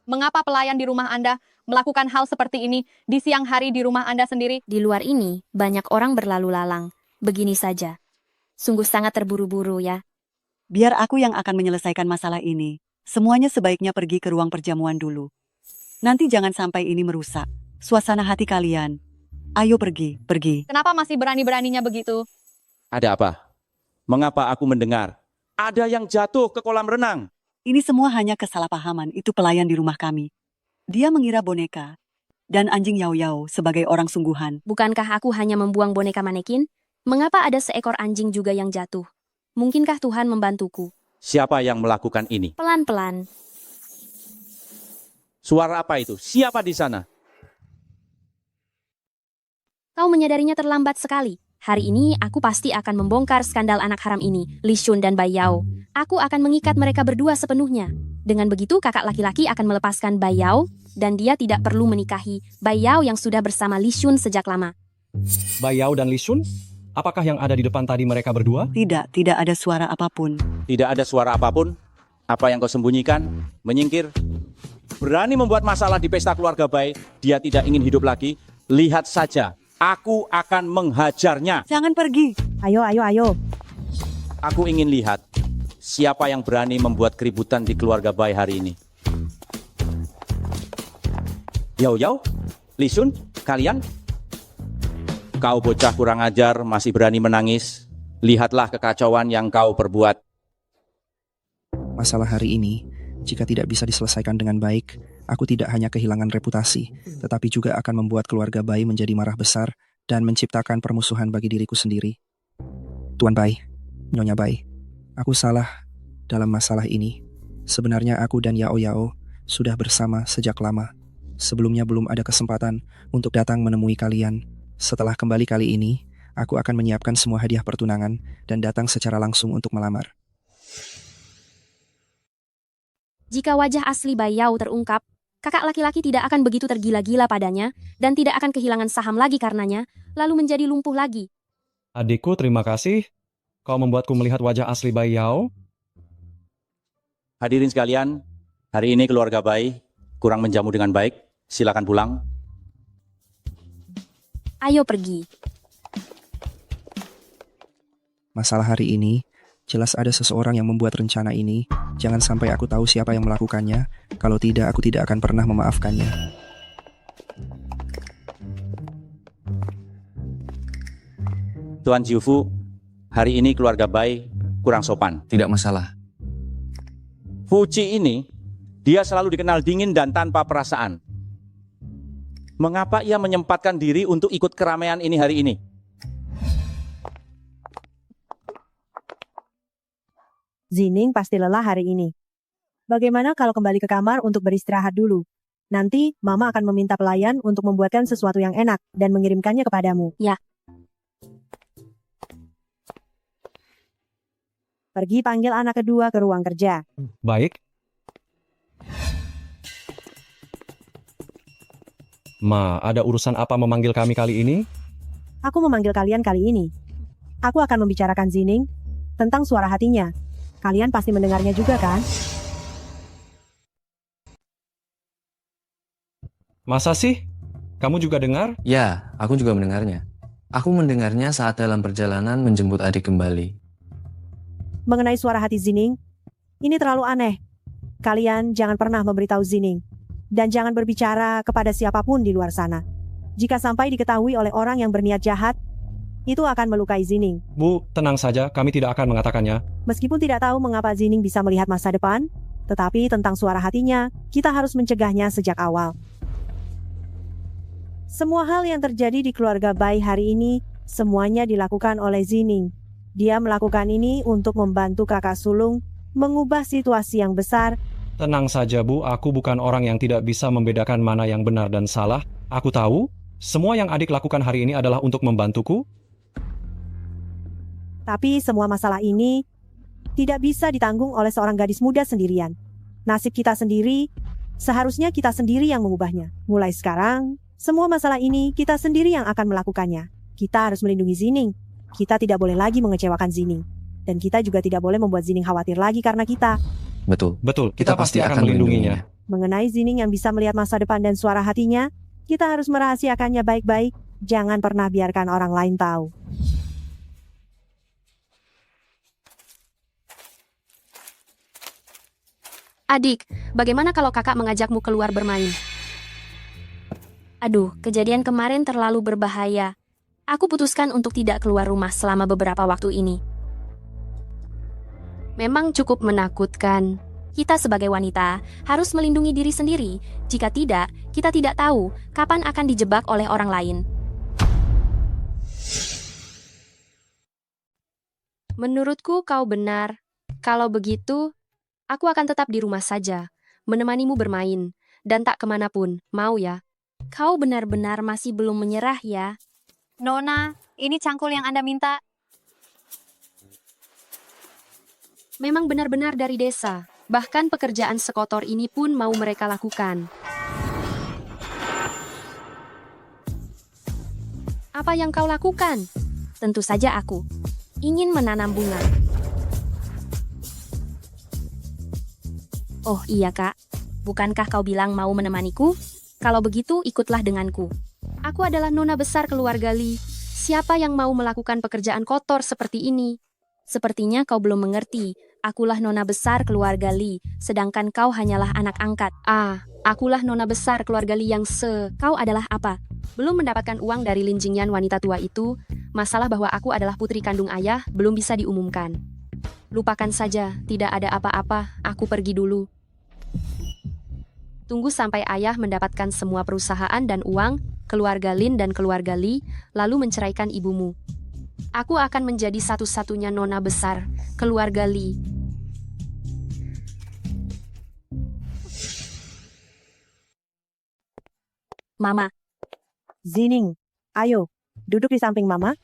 Mengapa pelayan di rumah Anda melakukan hal seperti ini di siang hari di rumah Anda sendiri? Di luar ini, banyak orang berlalu lalang. Begini saja. Sungguh sangat terburu-buru ya. Biar aku yang akan menyelesaikan masalah ini. Semuanya sebaiknya pergi ke ruang perjamuan dulu. Nanti jangan sampai ini merusak suasana hati kalian. Ayo pergi. Kenapa masih berani-beraninya begitu? Ada apa? Mengapa aku mendengar ada yang jatuh ke kolam renang? Ini semua hanya kesalahpahaman, itu pelayan di rumah kami. Dia mengira boneka dan anjing Yao Yao sebagai orang sungguhan. Bukankah aku hanya membuang boneka manekin? Mengapa ada seekor anjing juga yang jatuh? Mungkinkah Tuhan membantuku? Siapa yang melakukan ini? Pelan-pelan. Suara apa itu? Siapa di sana? Kau menyadarinya terlambat sekali. Hari ini aku pasti akan membongkar skandal anak haram ini, Li Shun dan Bai Yao. Aku akan mengikat mereka berdua sepenuhnya. Dengan begitu kakak laki-laki akan melepaskan Bai Yao dan dia tidak perlu menikahi Bai Yao yang sudah bersama Li Shun sejak lama. Bai Yao dan Li Shun? Apakah yang ada di depan tadi mereka berdua? Tidak ada suara apapun. Tidak ada suara apapun. Apa yang kau sembunyikan? Menyingkir. Berani membuat masalah di pesta keluarga Bai. Dia tidak ingin hidup lagi. Lihat saja. Aku akan menghajarnya. Jangan pergi. Ayo. Aku ingin lihat siapa yang berani membuat keributan di keluarga Bai hari ini. Yao, Li Shun, kalian? Kau bocah kurang ajar masih berani menangis. Lihatlah kekacauan yang kau perbuat. Masalah hari ini, jika tidak bisa diselesaikan dengan baik, aku tidak hanya kehilangan reputasi, tetapi juga akan membuat keluarga Bai menjadi marah besar dan menciptakan permusuhan bagi diriku sendiri. Tuan Bai, Nyonya Bai, aku salah dalam masalah ini. Sebenarnya aku dan Yao sudah bersama sejak lama. Sebelumnya belum ada kesempatan untuk datang menemui kalian. Setelah kembali kali ini, aku akan menyiapkan semua hadiah pertunangan dan datang secara langsung untuk melamar. Jika wajah asli Bai Yao terungkap, kakak laki-laki tidak akan begitu tergila-gila padanya dan tidak akan kehilangan saham lagi karenanya, lalu menjadi lumpuh lagi. Adikku, terima kasih. Kau membuatku melihat wajah asli Bai Yao. Hadirin sekalian, hari ini keluarga Bai kurang menjamu dengan baik. Silakan pulang. Ayo pergi. Masalah hari ini, jelas ada seseorang yang membuat rencana ini. Jangan sampai aku tahu siapa yang melakukannya. Kalau tidak, aku tidak akan pernah memaafkannya. Tuan Jiufu, hari ini keluarga Bai kurang sopan. Tidak masalah. Fuji ini, dia selalu dikenal dingin dan tanpa perasaan. Mengapa ia menyempatkan diri untuk ikut keramaian ini hari ini? Zining pasti lelah hari ini. Bagaimana kalau kembali ke kamar untuk beristirahat dulu? Nanti Mama akan meminta pelayan untuk membuatkan sesuatu yang enak dan mengirimkannya kepadamu. Ya. Pergi panggil anak kedua ke ruang kerja. Baik. Ma, ada urusan apa memanggil kami kali ini? Aku memanggil kalian kali ini. Aku akan membicarakan Zining tentang suara hatinya. Kalian pasti mendengarnya juga kan? Masa sih? Kamu juga dengar? Ya, aku juga mendengarnya. Aku mendengarnya saat dalam perjalanan menjemput adik kembali. Mengenai suara hati Zining, ini terlalu aneh. Kalian jangan pernah memberitahu Zining. Dan jangan berbicara kepada siapapun di luar sana. Jika sampai diketahui oleh orang yang berniat jahat, itu akan melukai Zining. Bu, tenang saja, kami tidak akan mengatakannya. Meskipun tidak tahu mengapa Zining bisa melihat masa depan, tetapi tentang suara hatinya, kita harus mencegahnya sejak awal. Semua hal yang terjadi di keluarga Bai hari ini, semuanya dilakukan oleh Zining. Dia melakukan ini untuk membantu kakak sulung mengubah situasi yang besar. Tenang saja, Bu, aku bukan orang yang tidak bisa membedakan mana yang benar dan salah. Aku tahu, semua yang adik lakukan hari ini adalah untuk membantuku. Tapi semua masalah ini tidak bisa ditanggung oleh seorang gadis muda sendirian. Nasib kita sendiri, seharusnya kita sendiri yang mengubahnya. Mulai sekarang, semua masalah ini kita sendiri yang akan melakukannya. Kita harus melindungi Zining. Kita tidak boleh lagi mengecewakan Zining. Dan kita juga tidak boleh membuat Zining khawatir lagi karena kita. Betul. Kita pasti akan melindunginya. Mengenai Zining yang bisa melihat masa depan dan suara hatinya, kita harus merahasiakannya baik-baik. Jangan pernah biarkan orang lain tahu. Adik, bagaimana kalau kakak mengajakmu keluar bermain? Aduh, kejadian kemarin terlalu berbahaya. Aku putuskan untuk tidak keluar rumah selama beberapa waktu ini. Memang cukup menakutkan. Kita sebagai wanita harus melindungi diri sendiri. Jika tidak, kita tidak tahu kapan akan dijebak oleh orang lain. Menurutku kau benar. Kalau begitu, aku akan tetap di rumah saja, menemanimu bermain, dan tak kemanapun, mau ya? Kau benar-benar masih belum menyerah ya? Nona, ini cangkul yang Anda minta. Memang benar-benar dari desa. Bahkan pekerjaan sekotor ini pun mau mereka lakukan. Apa yang kau lakukan? Tentu saja aku ingin menanam bunga. Oh iya kak, bukankah kau bilang mau menemaniku? Kalau begitu ikutlah denganku. Aku adalah nona besar keluarga Lee. Siapa yang mau melakukan pekerjaan kotor seperti ini? Sepertinya kau belum mengerti. Akulah nona besar keluarga Lee, sedangkan kau hanyalah anak angkat. Akulah nona besar keluarga Lee yang kau adalah apa? Belum mendapatkan uang dari Lin Jingyan wanita tua itu, masalah bahwa aku adalah putri kandung ayah belum bisa diumumkan. Lupakan saja, tidak ada apa-apa, aku pergi dulu. Tunggu sampai ayah mendapatkan semua perusahaan dan uang, keluarga Lin dan keluarga Lee, lalu menceraikan ibumu. Aku akan menjadi satu-satunya nona besar, keluarga Lee. Mama. Zining, ayo, duduk di samping Mama.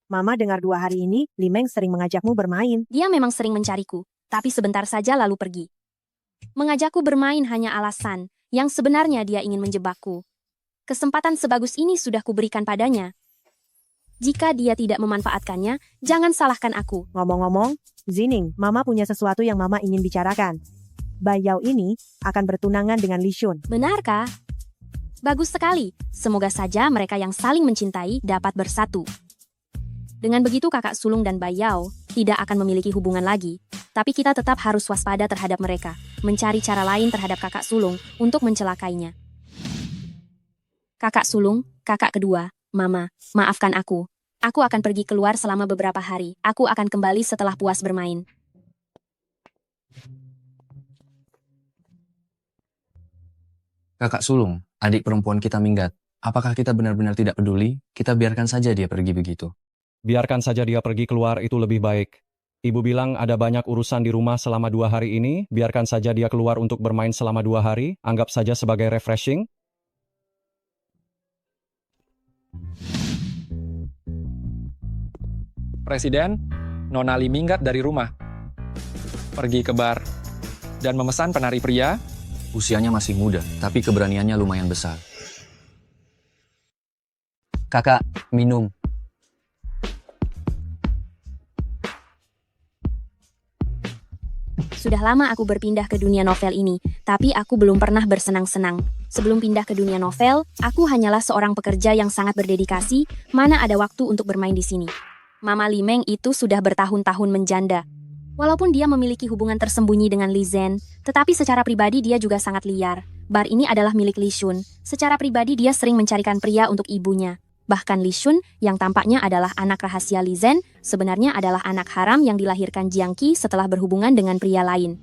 Mama dengar 2 hari ini, Li Meng sering mengajakmu bermain. Dia memang sering mencariku, tapi sebentar saja lalu pergi. Mengajakku bermain hanya alasan, yang sebenarnya dia ingin menjebakku. Kesempatan sebagus ini sudah kuberikan padanya. Jika dia tidak memanfaatkannya, jangan salahkan aku. Ngomong-ngomong, Zining, Mama punya sesuatu yang Mama ingin bicarakan. Bai Yao ini akan bertunangan dengan Li Shun. Benarkah? Bagus sekali. Semoga saja mereka yang saling mencintai dapat bersatu. Dengan begitu kakak sulung dan Bai Yao tidak akan memiliki hubungan lagi. Tapi kita tetap harus waspada terhadap mereka. Mencari cara lain terhadap kakak sulung untuk mencelakainya. Kakak sulung, kakak kedua, Mama, maafkan aku. Aku akan pergi keluar selama beberapa hari. Aku akan kembali setelah puas bermain. Kakak sulung, adik perempuan kita minggat. Apakah kita benar-benar tidak peduli? Kita biarkan saja dia pergi begitu. Biarkan saja dia pergi keluar, itu lebih baik. Ibu bilang ada banyak urusan di rumah selama 2 hari ini, biarkan saja dia keluar untuk bermain selama 2 hari, anggap saja sebagai refreshing. Presiden, Nona Lee minggat dari rumah. Pergi ke bar. Dan memesan penari pria. Usianya masih muda, tapi keberaniannya lumayan besar. Kakak, minum. Sudah lama aku berpindah ke dunia novel ini, tapi aku belum pernah bersenang-senang. Sebelum pindah ke dunia novel, aku hanyalah seorang pekerja yang sangat berdedikasi, mana ada waktu untuk bermain di sini. Mama Li Meng itu sudah bertahun-tahun menjanda. Walaupun dia memiliki hubungan tersembunyi dengan Li Zhen, tetapi secara pribadi dia juga sangat liar. Bar ini adalah milik Li Shun. Secara pribadi dia sering mencarikan pria untuk ibunya. Bahkan Li Shun, yang tampaknya adalah anak rahasia Li Zhen, sebenarnya adalah anak haram yang dilahirkan Jiang Qi setelah berhubungan dengan pria lain.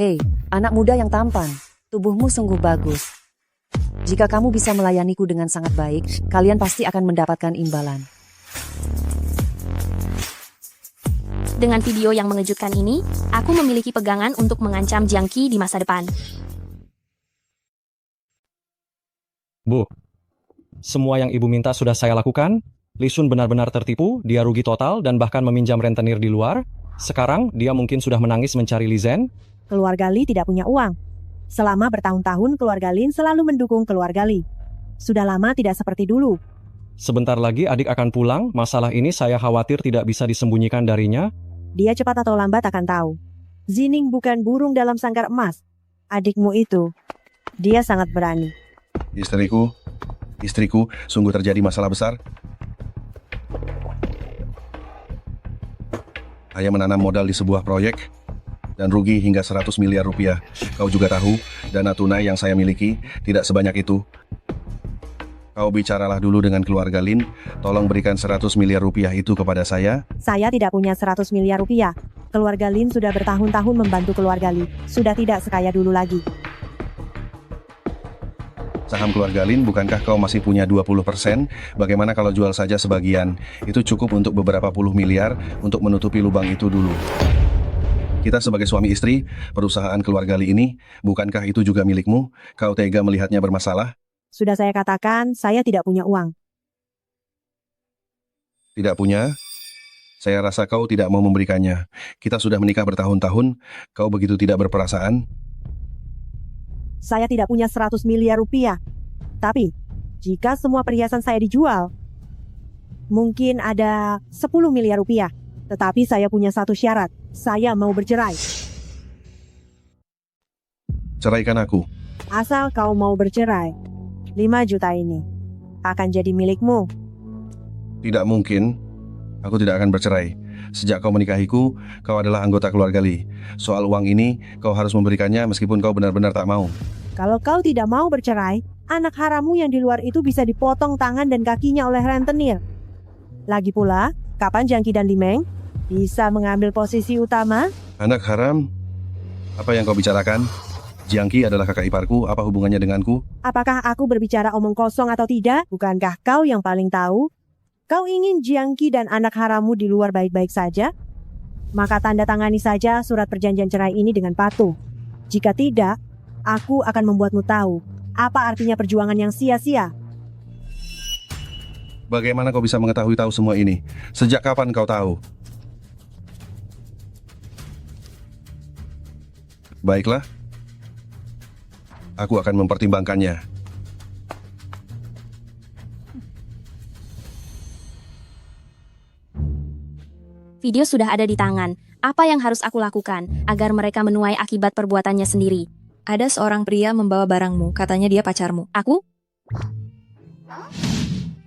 Hei, anak muda yang tampan, tubuhmu sungguh bagus. Jika kamu bisa melayaniku dengan sangat baik, kalian pasti akan mendapatkan imbalan. Dengan video yang mengejutkan ini, aku memiliki pegangan untuk mengancam Jiang Qi di masa depan. Bu, semua yang ibu minta sudah saya lakukan. Li Shun benar-benar tertipu, dia rugi total dan bahkan meminjam rentenir di luar. Sekarang, dia mungkin sudah menangis mencari Li Zhen. Keluarga Li tidak punya uang. Selama bertahun-tahun keluarga Lin selalu mendukung keluarga Li. Sudah lama tidak seperti dulu. Sebentar lagi adik akan pulang, masalah ini saya khawatir tidak bisa disembunyikan darinya. Dia cepat atau lambat akan tahu. Zining bukan burung dalam sangkar emas. Adikmu itu, dia sangat berani. Istriku, sungguh terjadi masalah besar. Ayah menanam modal di sebuah proyek dan rugi hingga 100 miliar rupiah. Kau juga tahu, dana tunai yang saya miliki tidak sebanyak itu. Kau bicaralah dulu dengan keluarga Lin, tolong berikan 100 miliar rupiah itu kepada saya. Saya tidak punya 100 miliar rupiah. Keluarga Lin sudah bertahun-tahun membantu keluarga Li. Sudah tidak sekaya dulu lagi. Saham keluarga Lin, bukankah kau masih punya 20%? Bagaimana kalau jual saja sebagian? Itu cukup untuk beberapa puluh miliar untuk menutupi lubang itu dulu. Kita sebagai suami istri, perusahaan keluarga Li ini, bukankah itu juga milikmu? Kau tega melihatnya bermasalah? Sudah saya katakan, saya tidak punya uang. Tidak punya? Saya rasa kau tidak mau memberikannya. Kita sudah menikah bertahun-tahun, kau begitu tidak berperasaan? Saya tidak punya 100 miliar rupiah. Tapi, jika semua perhiasan saya dijual, mungkin ada 10 miliar rupiah. Tetapi saya punya satu syarat, saya mau bercerai. Ceraikan aku. Asal kau mau bercerai, 5 juta ini akan jadi milikmu. Tidak mungkin. Aku tidak akan bercerai. Sejak kau menikahiku, kau adalah anggota keluarga Li. Soal uang ini, kau harus memberikannya meskipun kau benar-benar tak mau. Kalau kau tidak mau bercerai, anak harammu yang di luar itu bisa dipotong tangan dan kakinya oleh rentenir. Lagi pula, kapan Jiangqi dan Limeng bisa mengambil posisi utama? Anak haram? Apa yang kau bicarakan? Jiangqi adalah kakak iparku, apa hubungannya denganku? Apakah aku berbicara omong kosong atau tidak? Bukankah kau yang paling tahu? Kau ingin Jiangqi dan anak harammu di luar baik-baik saja? Maka tanda tangani saja surat perjanjian cerai ini dengan patuh. Jika tidak, aku akan membuatmu tahu apa artinya perjuangan yang sia-sia. Bagaimana kau bisa mengetahui tahu semua ini? Sejak kapan kau tahu? Baiklah. Aku akan mempertimbangkannya. Video sudah ada di tangan. Apa yang harus aku lakukan agar mereka menuai akibat perbuatannya sendiri? Ada seorang pria membawa barangmu, katanya dia pacarmu. Aku?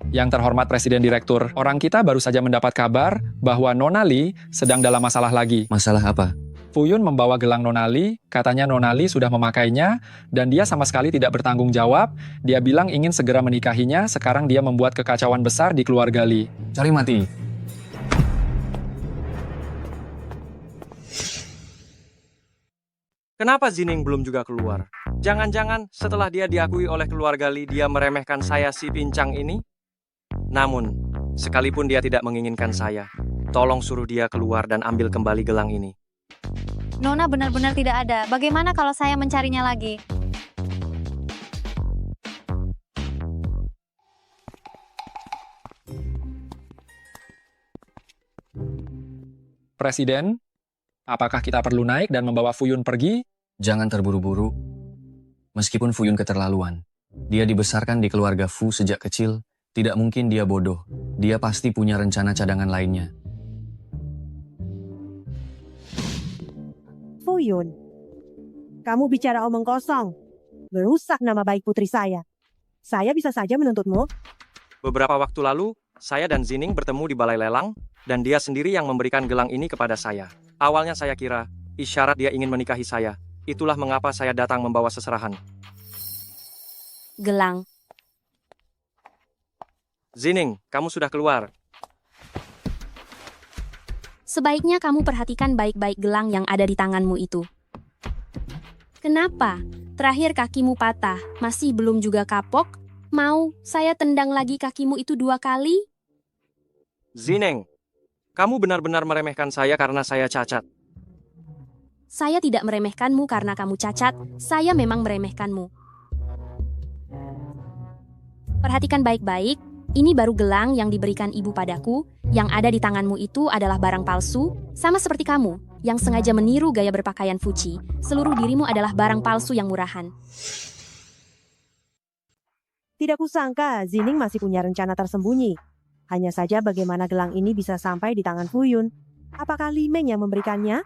Yang terhormat Presiden Direktur, orang kita baru saja mendapat kabar bahwa Nona Li sedang dalam masalah lagi. Masalah apa? Fuyun membawa gelang Nona Li, katanya Nona Li sudah memakainya, dan dia sama sekali tidak bertanggung jawab. Dia bilang ingin segera menikahinya, sekarang dia membuat kekacauan besar di keluarga Li. Cari mati. Kenapa Zining belum juga keluar? Jangan-jangan setelah dia diakui oleh keluarga Li, dia meremehkan saya si pincang ini? Namun, sekalipun dia tidak menginginkan saya, tolong suruh dia keluar dan ambil kembali gelang ini. Nona benar-benar tidak ada. Bagaimana kalau saya mencarinya lagi? Presiden, apakah kita perlu naik dan membawa Fuyun pergi? Jangan terburu-buru. Meskipun Fuyun keterlaluan, dia dibesarkan di keluarga Fu sejak kecil, tidak mungkin dia bodoh. Dia pasti punya rencana cadangan lainnya. Fuyun, kamu bicara omong kosong. Merusak nama baik putri saya. Saya bisa saja menuntutmu. Beberapa waktu lalu, saya dan Zining bertemu di balai lelang, dan dia sendiri yang memberikan gelang ini kepada saya. Awalnya saya kira, isyarat dia ingin menikahi saya. Itulah mengapa saya datang membawa seserahan. Gelang. Zining, kamu sudah keluar. Sebaiknya kamu perhatikan baik-baik gelang yang ada di tanganmu itu. Kenapa? Terakhir kakimu patah, masih belum juga kapok? Mau saya tendang lagi kakimu itu 2 kali? Zining, kamu benar-benar meremehkan saya karena saya cacat. Saya tidak meremehkanmu karena kamu cacat, saya memang meremehkanmu. Perhatikan baik-baik, ini baru gelang yang diberikan ibu padaku, yang ada di tanganmu itu adalah barang palsu, sama seperti kamu, yang sengaja meniru gaya berpakaian Fuci. Seluruh dirimu adalah barang palsu yang murahan. Tidak kusangka Zining masih punya rencana tersembunyi. Hanya saja bagaimana gelang ini bisa sampai di tangan Fuyun. Apakah Li Meng yang memberikannya?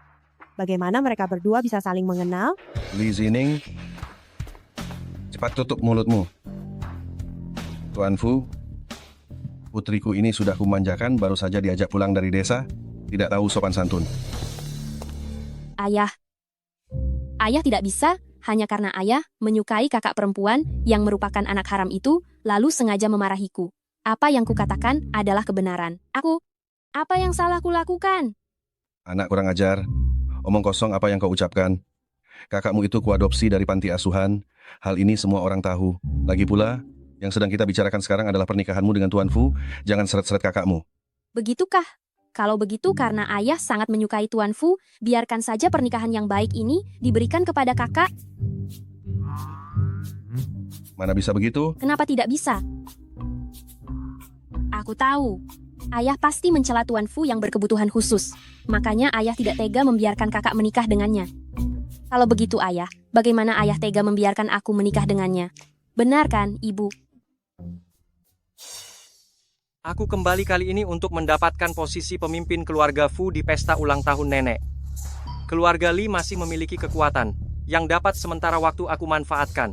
Bagaimana mereka berdua bisa saling mengenal? Li Zining, cepat tutup mulutmu. Tuan Fu, putriku ini sudah kumanjakan, baru saja diajak pulang dari desa, tidak tahu sopan santun. Ayah. Ayah tidak bisa, hanya karena ayah menyukai kakak perempuan yang merupakan anak haram itu, lalu sengaja memarahiku. Apa yang kukatakan adalah kebenaran. Apa yang salah kulakukan? Anak kurang ajar, omong kosong apa yang kau ucapkan. Kakakmu itu kuadopsi dari panti asuhan, hal ini semua orang tahu. Lagi pula, yang sedang kita bicarakan sekarang adalah pernikahanmu dengan Tuan Fu, jangan seret-seret kakakmu. Begitukah? Kalau begitu karena ayah sangat menyukai Tuan Fu, biarkan saja pernikahan yang baik ini diberikan kepada kakak. Mana bisa begitu? Kenapa tidak bisa? Aku tahu. Ayah pasti mencela Tuan Fu yang berkebutuhan khusus. Makanya ayah tidak tega membiarkan kakak menikah dengannya. Kalau begitu ayah, bagaimana ayah tega membiarkan aku menikah dengannya? Benar kan, Ibu? Aku kembali kali ini untuk mendapatkan posisi pemimpin keluarga Fu di pesta ulang tahun nenek. Keluarga Li masih memiliki kekuatan yang dapat sementara waktu aku manfaatkan.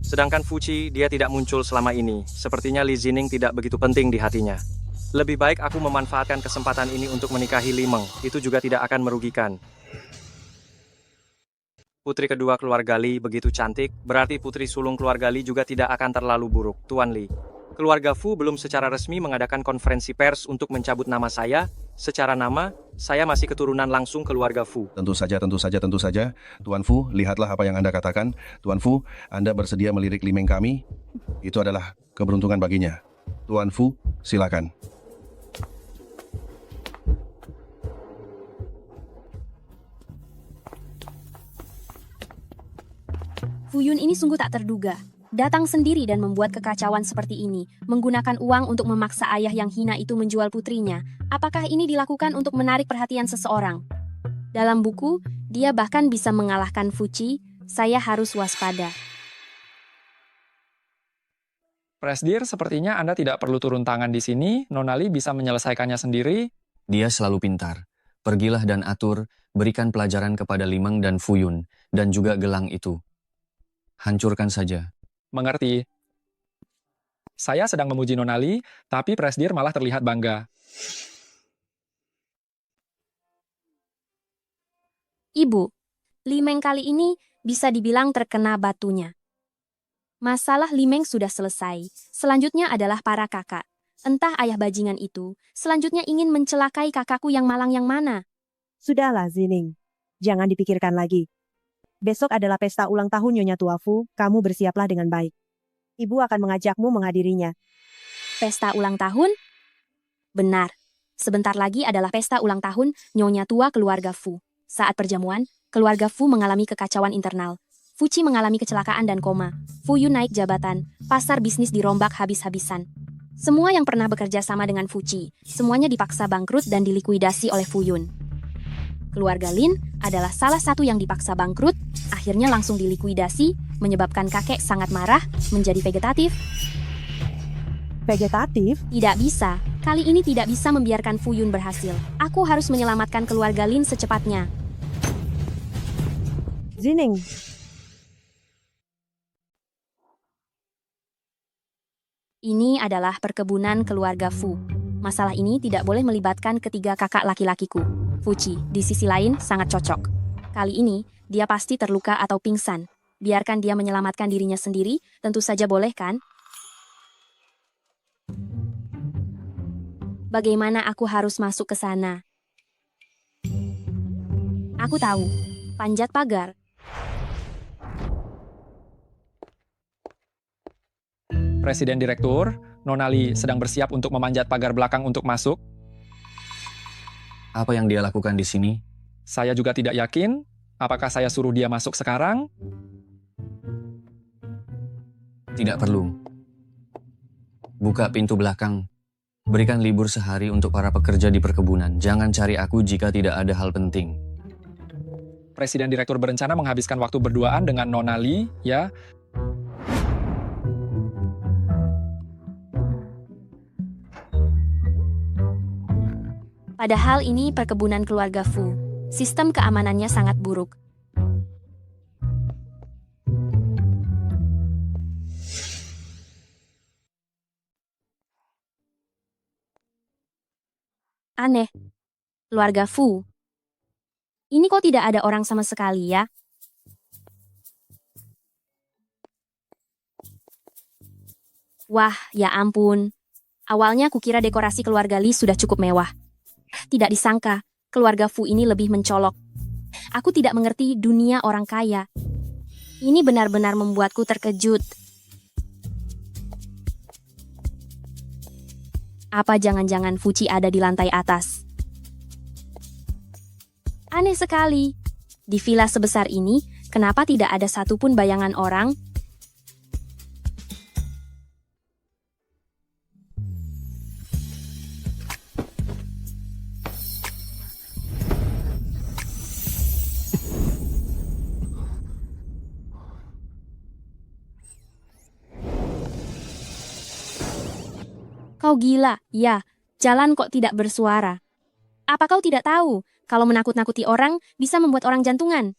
Sedangkan Fuci, dia tidak muncul selama ini. Sepertinya Li Zining tidak begitu penting di hatinya. Lebih baik aku memanfaatkan kesempatan ini untuk menikahi Li Meng. Itu juga tidak akan merugikan. Putri kedua keluarga Li begitu cantik, berarti putri sulung keluarga Li juga tidak akan terlalu buruk. Tuan Li, keluarga Fu belum secara resmi mengadakan konferensi pers untuk mencabut nama saya. Secara nama, saya masih keturunan langsung keluarga Fu. Tentu saja. Tuan Fu, lihatlah apa yang Anda katakan. Tuan Fu, Anda bersedia melirik Li Meng kami? Itu adalah keberuntungan baginya. Tuan Fu, silakan. Fu Yun ini sungguh tak terduga. Datang sendiri dan membuat kekacauan seperti ini, menggunakan uang untuk memaksa ayah yang hina itu menjual putrinya. Apakah ini dilakukan untuk menarik perhatian seseorang? Dalam buku, dia bahkan bisa mengalahkan Fuci. Saya harus waspada. Presdir, sepertinya Anda tidak perlu turun tangan di sini. Nona Li bisa menyelesaikannya sendiri. Dia selalu pintar. Pergilah dan atur, berikan pelajaran kepada Li Meng dan Fu Yun, dan juga gelang itu. Hancurkan saja. Mengerti. Saya sedang memuji Nona Li, tapi Presdir malah terlihat bangga. Ibu, Li Meng kali ini bisa dibilang terkena batunya. Masalah Li Meng sudah selesai. Selanjutnya adalah para kakak. Entah ayah bajingan itu, selanjutnya ingin mencelakai kakakku yang malang yang mana. Sudahlah, Zining. Jangan dipikirkan lagi. Besok adalah pesta ulang tahun Nyonya Tua Fu, kamu bersiaplah dengan baik. Ibu akan mengajakmu menghadirinya. Pesta ulang tahun? Benar. Sebentar lagi adalah pesta ulang tahun Nyonya Tua keluarga Fu. Saat perjamuan, keluarga Fu mengalami kekacauan internal. Fuci mengalami kecelakaan dan koma. Fu Yun naik jabatan, pasar bisnis dirombak habis-habisan. Semua yang pernah bekerja sama dengan Fuci, semuanya dipaksa bangkrut dan dilikuidasi oleh Fu Yun. Keluarga Lin adalah salah satu yang dipaksa bangkrut, akhirnya langsung dilikuidasi, menyebabkan kakek sangat marah, menjadi vegetatif. Vegetatif? Tidak bisa. Kali ini tidak bisa membiarkan Fu Yun berhasil. Aku harus menyelamatkan keluarga Lin secepatnya. Zining. Ini adalah perkebunan keluarga Fu. Masalah ini tidak boleh melibatkan ketiga kakak laki-lakiku. Fuci, di sisi lain, sangat cocok. Kali ini, dia pasti terluka atau pingsan. Biarkan dia menyelamatkan dirinya sendiri, tentu saja boleh kan? Bagaimana aku harus masuk ke sana? Aku tahu. Panjat pagar. Presiden Direktur, Nona Li sedang bersiap untuk memanjat pagar belakang untuk masuk. Apa yang dia lakukan di sini? Saya juga tidak yakin. Apakah saya suruh dia masuk sekarang? Tidak perlu. Buka pintu belakang. Berikan libur sehari untuk para pekerja di perkebunan. Jangan cari aku jika tidak ada hal penting. Presiden Direktur berencana menghabiskan waktu berduaan dengan Nona Li, ya. Padahal ini perkebunan keluarga Fu. Sistem keamanannya sangat buruk. Aneh. Keluarga Fu. Ini kok tidak ada orang sama sekali ya? Wah, ya ampun. Awalnya kukira dekorasi keluarga Li sudah cukup mewah. Tidak disangka, keluarga Fu ini lebih mencolok. Aku tidak mengerti dunia orang kaya. Ini benar-benar membuatku terkejut. Apa jangan-jangan Fuci ada di lantai atas? Aneh sekali. Di villa sebesar ini, kenapa tidak ada satupun bayangan orang? Kau gila, ya. Jalan kok tidak bersuara. Apa kau tidak tahu, kalau menakut-nakuti orang bisa membuat orang jantungan?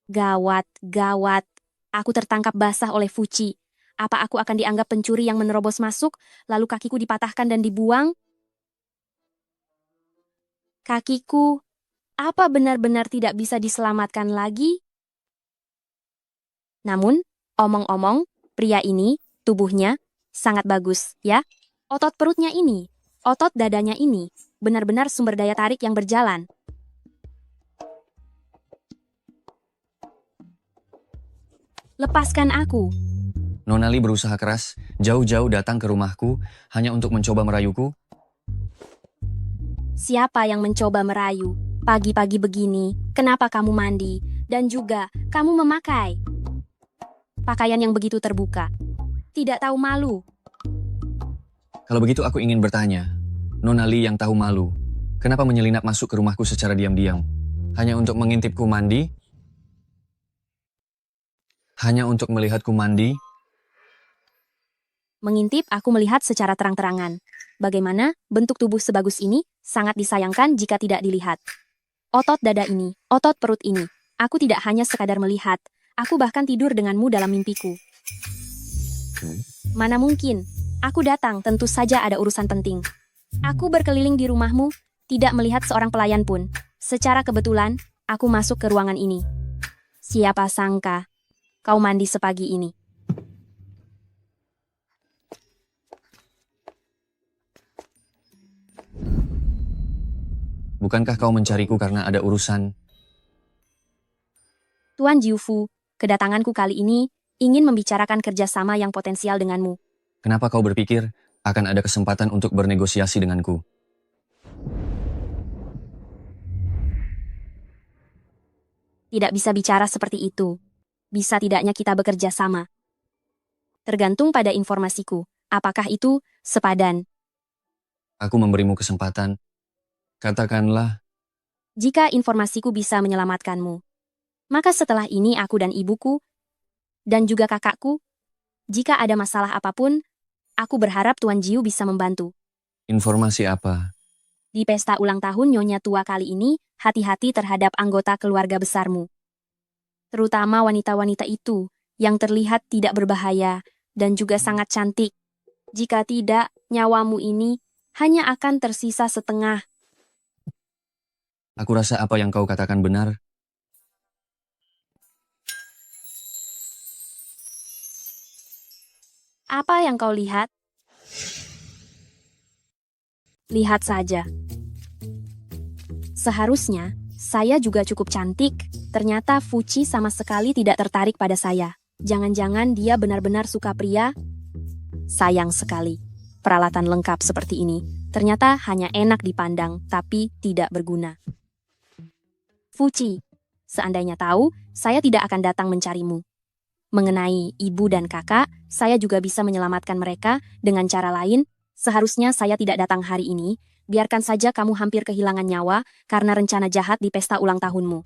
Gawat, gawat. Aku tertangkap basah oleh Fuci. Apa aku akan dianggap pencuri yang menerobos masuk, lalu kakiku dipatahkan dan dibuang? Kakiku, apa benar-benar tidak bisa diselamatkan lagi? Namun, omong-omong, pria ini, tubuhnya, sangat bagus, ya. Otot perutnya ini, otot dadanya ini, benar-benar sumber daya tarik yang berjalan. Lepaskan aku. Nonali berusaha keras, jauh-jauh datang ke rumahku, hanya untuk mencoba merayuku. Siapa yang mencoba merayu? Pagi-pagi begini, kenapa kamu mandi? Dan juga, kamu memakai pakaian yang begitu terbuka. Tidak tahu malu. Kalau begitu aku ingin bertanya, Nonali yang tahu malu, kenapa menyelinap masuk ke rumahku secara diam-diam? Hanya untuk mengintipku mandi? Hanya untuk melihatku mandi? Mengintip, aku melihat secara terang-terangan. Bagaimana bentuk tubuh sebagus ini sangat disayangkan jika tidak dilihat. Otot dada ini, otot perut ini. Aku tidak hanya sekadar melihat, aku bahkan tidur denganmu dalam mimpiku. Mana mungkin? Aku datang, tentu saja ada urusan penting. Aku berkeliling di rumahmu, tidak melihat seorang pelayan pun. Secara kebetulan, aku masuk ke ruangan ini. Siapa sangka, kau mandi sepagi ini. Bukankah kau mencariku karena ada urusan? Tuan Jiufu, kedatanganku kali ini ingin membicarakan kerjasama yang potensial denganmu. Kenapa kau berpikir akan ada kesempatan untuk bernegosiasi denganku? Tidak bisa bicara seperti itu. Bisa tidaknya kita bekerja sama. Tergantung pada informasiku. Apakah itu sepadan? Aku memberimu kesempatan. Katakanlah, Jika informasiku bisa menyelamatkanmu, maka setelah ini aku dan ibuku, dan juga kakakku, jika ada masalah apapun, aku berharap Tuan Jiu bisa membantu. informasi apa? Di pesta ulang tahun Nyonya tua kali ini, hati-hati terhadap anggota keluarga besarmu. Terutama wanita-wanita itu, yang terlihat tidak berbahaya, dan juga sangat cantik. Jika tidak, nyawamu ini hanya akan tersisa setengah. Aku rasa apa yang kau katakan benar. Apa yang kau lihat? Lihat saja. Seharusnya, saya juga cukup cantik. Ternyata Fuci sama sekali tidak tertarik pada saya. Jangan-jangan dia benar-benar suka pria? Sayang sekali. Peralatan lengkap seperti ini ternyata hanya enak dipandang, tapi tidak berguna. Fuci, seandainya tahu, saya tidak akan datang mencarimu. Mengenai ibu dan kakak, saya juga bisa menyelamatkan mereka dengan cara lain. Seharusnya saya tidak datang hari ini. Biarkan saja kamu hampir kehilangan nyawa karena rencana jahat di pesta ulang tahunmu.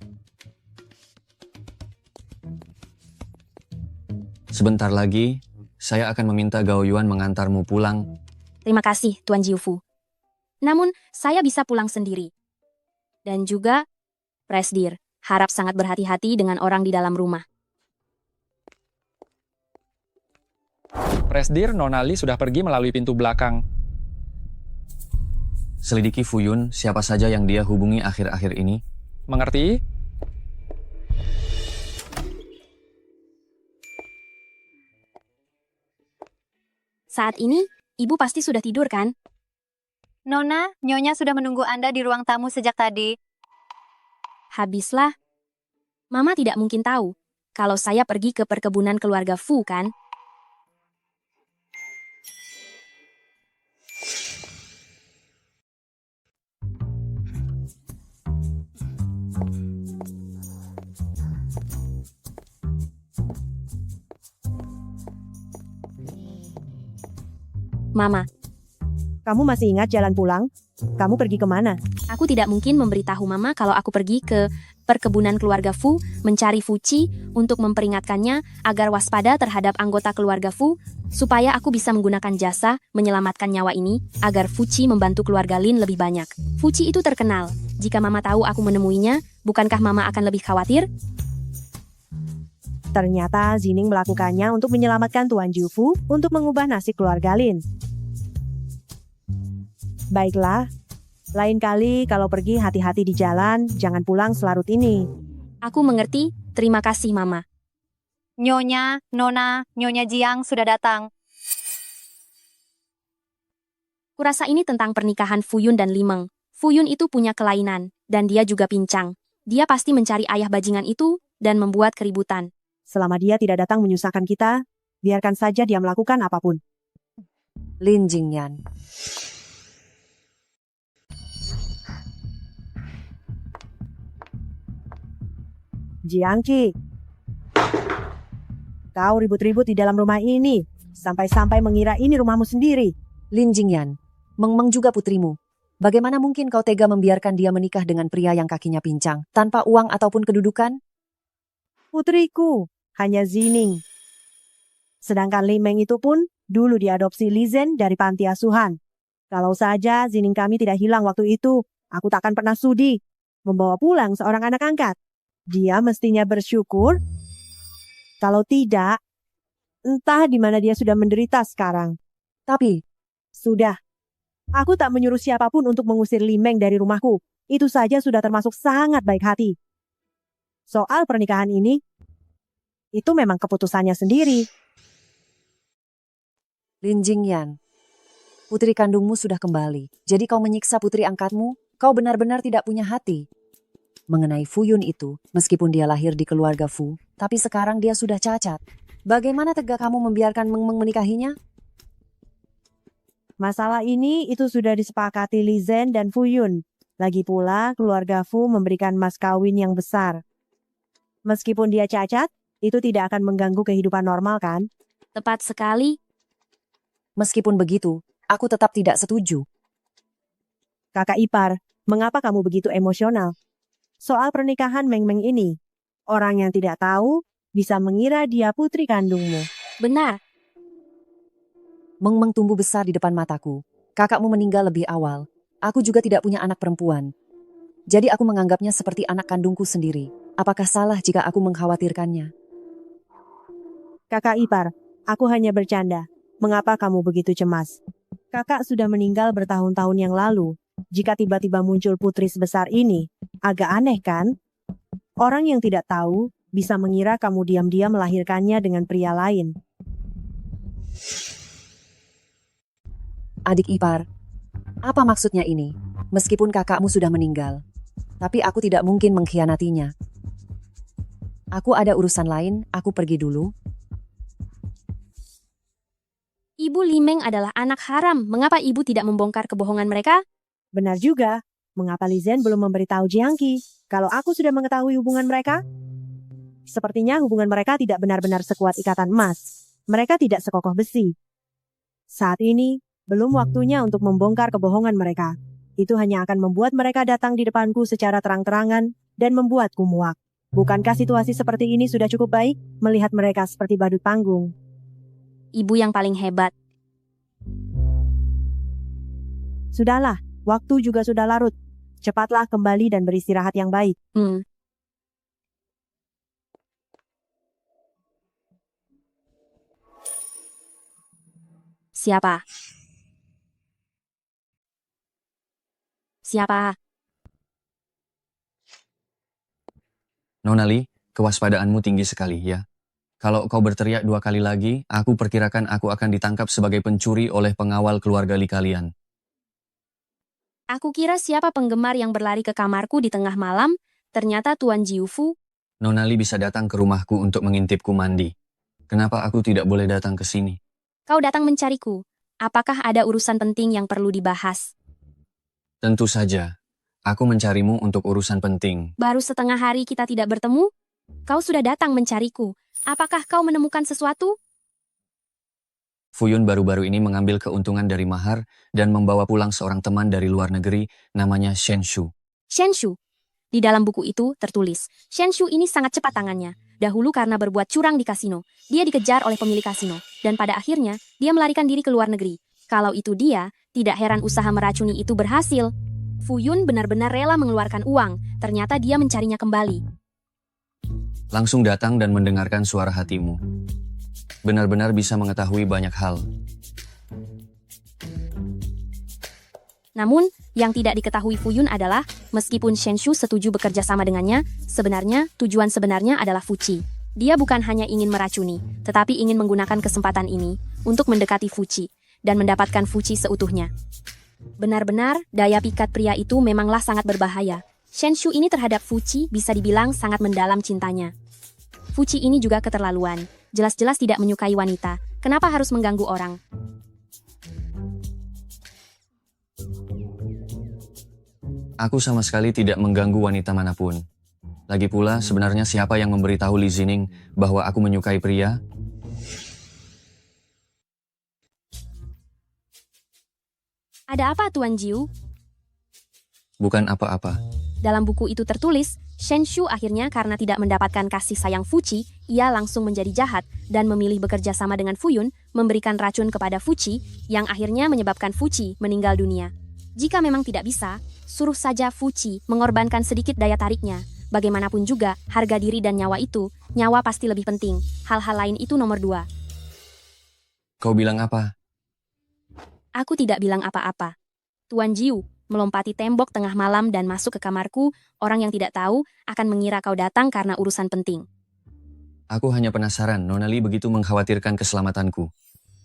Sebentar lagi, saya akan meminta Gao Yuan mengantarmu pulang. Terima kasih, Tuan Jiufu. Namun, saya bisa pulang sendiri. Dan juga, Presdir, harap sangat berhati-hati dengan orang di dalam rumah. Presdir, Nonali sudah pergi melalui pintu belakang. Selidiki Fuyun, siapa saja yang dia hubungi akhir-akhir ini. Mengerti? Saat ini, ibu pasti sudah tidur kan? Nona, Nyonya sudah menunggu Anda di ruang tamu sejak tadi. Habislah. Mama tidak mungkin tahu kalau saya pergi ke perkebunan keluarga Fu kan? Mama, Kamu masih ingat jalan pulang? Kamu pergi kemana? aku tidak mungkin memberitahu Mama kalau aku pergi ke perkebunan keluarga Fu mencari Fuci untuk memperingatkannya agar waspada terhadap anggota keluarga Fu supaya aku bisa menggunakan jasa menyelamatkan nyawa ini agar Fuci membantu keluarga Lin lebih banyak. Fuci itu terkenal. Jika Mama tahu aku menemuinya, bukankah Mama akan lebih khawatir? Ternyata Zining melakukannya untuk menyelamatkan Tuan Jiufu untuk mengubah nasib keluarga Lin. Baiklah, lain kali kalau pergi hati-hati di jalan, jangan pulang selarut ini. Aku mengerti, terima kasih Mama. Nyonya, Nona, Nyonya Jiang sudah datang. Kurasa ini tentang pernikahan Fuyun dan Limeng. Fuyun itu punya kelainan, dan dia juga pincang. Dia pasti mencari ayah bajingan itu dan membuat keributan. Selama dia tidak datang menyusahkan kita, biarkan saja dia melakukan apapun. Lin Jingyan. Jiangqi, kau ribut-ribut di dalam rumah ini, sampai-sampai mengira ini rumahmu sendiri. Lin Jingyan, Meng juga putrimu. Bagaimana mungkin kau tega membiarkan dia menikah dengan pria yang kakinya pincang, tanpa uang ataupun kedudukan? Putriku, hanya Zining. Sedangkan Li Meng itu pun dulu diadopsi Li Zhen dari panti asuhan. Kalau saja Zining kami tidak hilang waktu itu, aku takkan pernah sudi membawa pulang seorang anak angkat. Dia mestinya bersyukur. Kalau tidak, entah di mana dia sudah menderita sekarang. Tapi, sudah. Aku tak menyuruh siapapun untuk mengusir Li Meng dari rumahku. Itu saja sudah termasuk sangat baik hati. Soal pernikahan ini, itu memang keputusannya sendiri. Lin Jingyan, putri kandungmu sudah kembali. Jadi kau menyiksa putri angkatmu? Kau benar-benar tidak punya hati. Mengenai Fuyun itu, meskipun dia lahir di keluarga Fu, tapi sekarang dia sudah cacat. Bagaimana tega kamu membiarkan Meng menikahinya? Masalah ini itu sudah disepakati Li Zhen dan Fuyun. Lagi pula keluarga Fu memberikan mas kawin yang besar. Meskipun dia cacat, itu tidak akan mengganggu kehidupan normal kan? Tepat sekali. Meskipun begitu, aku tetap tidak setuju. Kakak ipar, mengapa kamu begitu emosional? Soal pernikahan Meng ini, orang yang tidak tahu bisa mengira dia putri kandungmu. Benar. Meng tumbuh besar di depan mataku. Kakakmu meninggal lebih awal. Aku juga tidak punya anak perempuan. Jadi aku menganggapnya seperti anak kandungku sendiri. Apakah salah jika aku mengkhawatirkannya? Kakak ipar, aku hanya bercanda. Mengapa kamu begitu cemas? Kakak sudah meninggal bertahun-tahun yang lalu. Jika tiba-tiba muncul putri sebesar ini, agak aneh kan? Orang yang tidak tahu bisa mengira kamu diam-diam melahirkannya dengan pria lain. Adik ipar, apa maksudnya ini? Meskipun kakakmu sudah meninggal, tapi aku tidak mungkin mengkhianatinya. Aku ada urusan lain, aku pergi dulu. Ibu Li Meng adalah anak haram. Mengapa ibu tidak membongkar kebohongan mereka? Benar juga. Mengapa Li Zhen belum memberitahu Jiangqi kalau aku sudah mengetahui hubungan mereka? Sepertinya hubungan mereka tidak benar-benar sekuat ikatan emas. Mereka tidak sekokoh besi. Saat ini, belum waktunya untuk membongkar kebohongan mereka. Itu hanya akan membuat mereka datang di depanku secara terang-terangan dan membuatku muak. Bukankah situasi seperti ini sudah cukup baik melihat mereka seperti badut panggung? Ibu yang paling hebat. Sudahlah, waktu juga sudah larut. Cepatlah kembali dan beristirahat yang baik. Siapa? Siapa? Nona Li, kewaspadaanmu tinggi sekali ya. Kalau kau berteriak 2 kali lagi, aku perkirakan aku akan ditangkap sebagai pencuri oleh pengawal keluarga Li kalian. Aku kira siapa penggemar yang berlari ke kamarku di tengah malam, ternyata Tuan Jiufu. Nona Li bisa datang ke rumahku untuk mengintipku mandi. Kenapa aku tidak boleh datang ke sini? Kau datang mencariku. Apakah ada urusan penting yang perlu dibahas? Tentu saja. Aku mencarimu untuk urusan penting. Baru setengah hari kita tidak bertemu? Kau sudah datang mencariku. Apakah kau menemukan sesuatu? Fuyun baru-baru ini mengambil keuntungan dari mahar dan membawa pulang seorang teman dari luar negeri namanya Shen Shu. Shen Shu. Di dalam buku itu tertulis, Shen Shu ini sangat cepat tangannya. Dahulu karena berbuat curang di kasino, dia dikejar oleh pemilik kasino. Dan pada akhirnya, dia melarikan diri ke luar negeri. Kalau itu dia, tidak heran usaha meracuni itu berhasil. Fuyun benar-benar rela mengeluarkan uang, ternyata dia mencarinya kembali. Langsung datang dan mendengarkan suara hatimu. Benar-benar bisa mengetahui banyak hal. Namun, yang tidak diketahui Fuyun adalah, meskipun Shen Shu setuju bekerja sama dengannya, sebenarnya tujuan sebenarnya adalah Fuci. Dia bukan hanya ingin meracuni, tetapi ingin menggunakan kesempatan ini untuk mendekati Fuci dan mendapatkan Fuci seutuhnya. Benar-benar, daya pikat pria itu memanglah sangat berbahaya. Shen Shu ini terhadap Fuci bisa dibilang sangat mendalam cintanya. Fuci ini juga keterlaluan, jelas-jelas tidak menyukai wanita. Kenapa harus mengganggu orang? Aku sama sekali tidak mengganggu wanita manapun. Lagi pula, sebenarnya siapa yang memberitahu Li Zining bahwa aku menyukai pria? Ada apa, Tuan Jiu? Bukan apa-apa. Dalam buku itu tertulis, Shen Shu akhirnya karena tidak mendapatkan kasih sayang Fuci, ia langsung menjadi jahat dan memilih bekerja sama dengan Fuyun, memberikan racun kepada Fuci, yang akhirnya menyebabkan Fuci meninggal dunia. Jika memang tidak bisa, suruh saja Fuci mengorbankan sedikit daya tariknya. Bagaimanapun juga, harga diri dan nyawa itu, nyawa pasti lebih penting. Hal-hal lain itu nomor 2. Kau bilang apa? Aku tidak bilang apa-apa. Tuan Jiu, melompati tembok tengah malam dan masuk ke kamarku, orang yang tidak tahu akan mengira kau datang karena urusan penting. Aku hanya penasaran, Nona Li begitu mengkhawatirkan keselamatanku.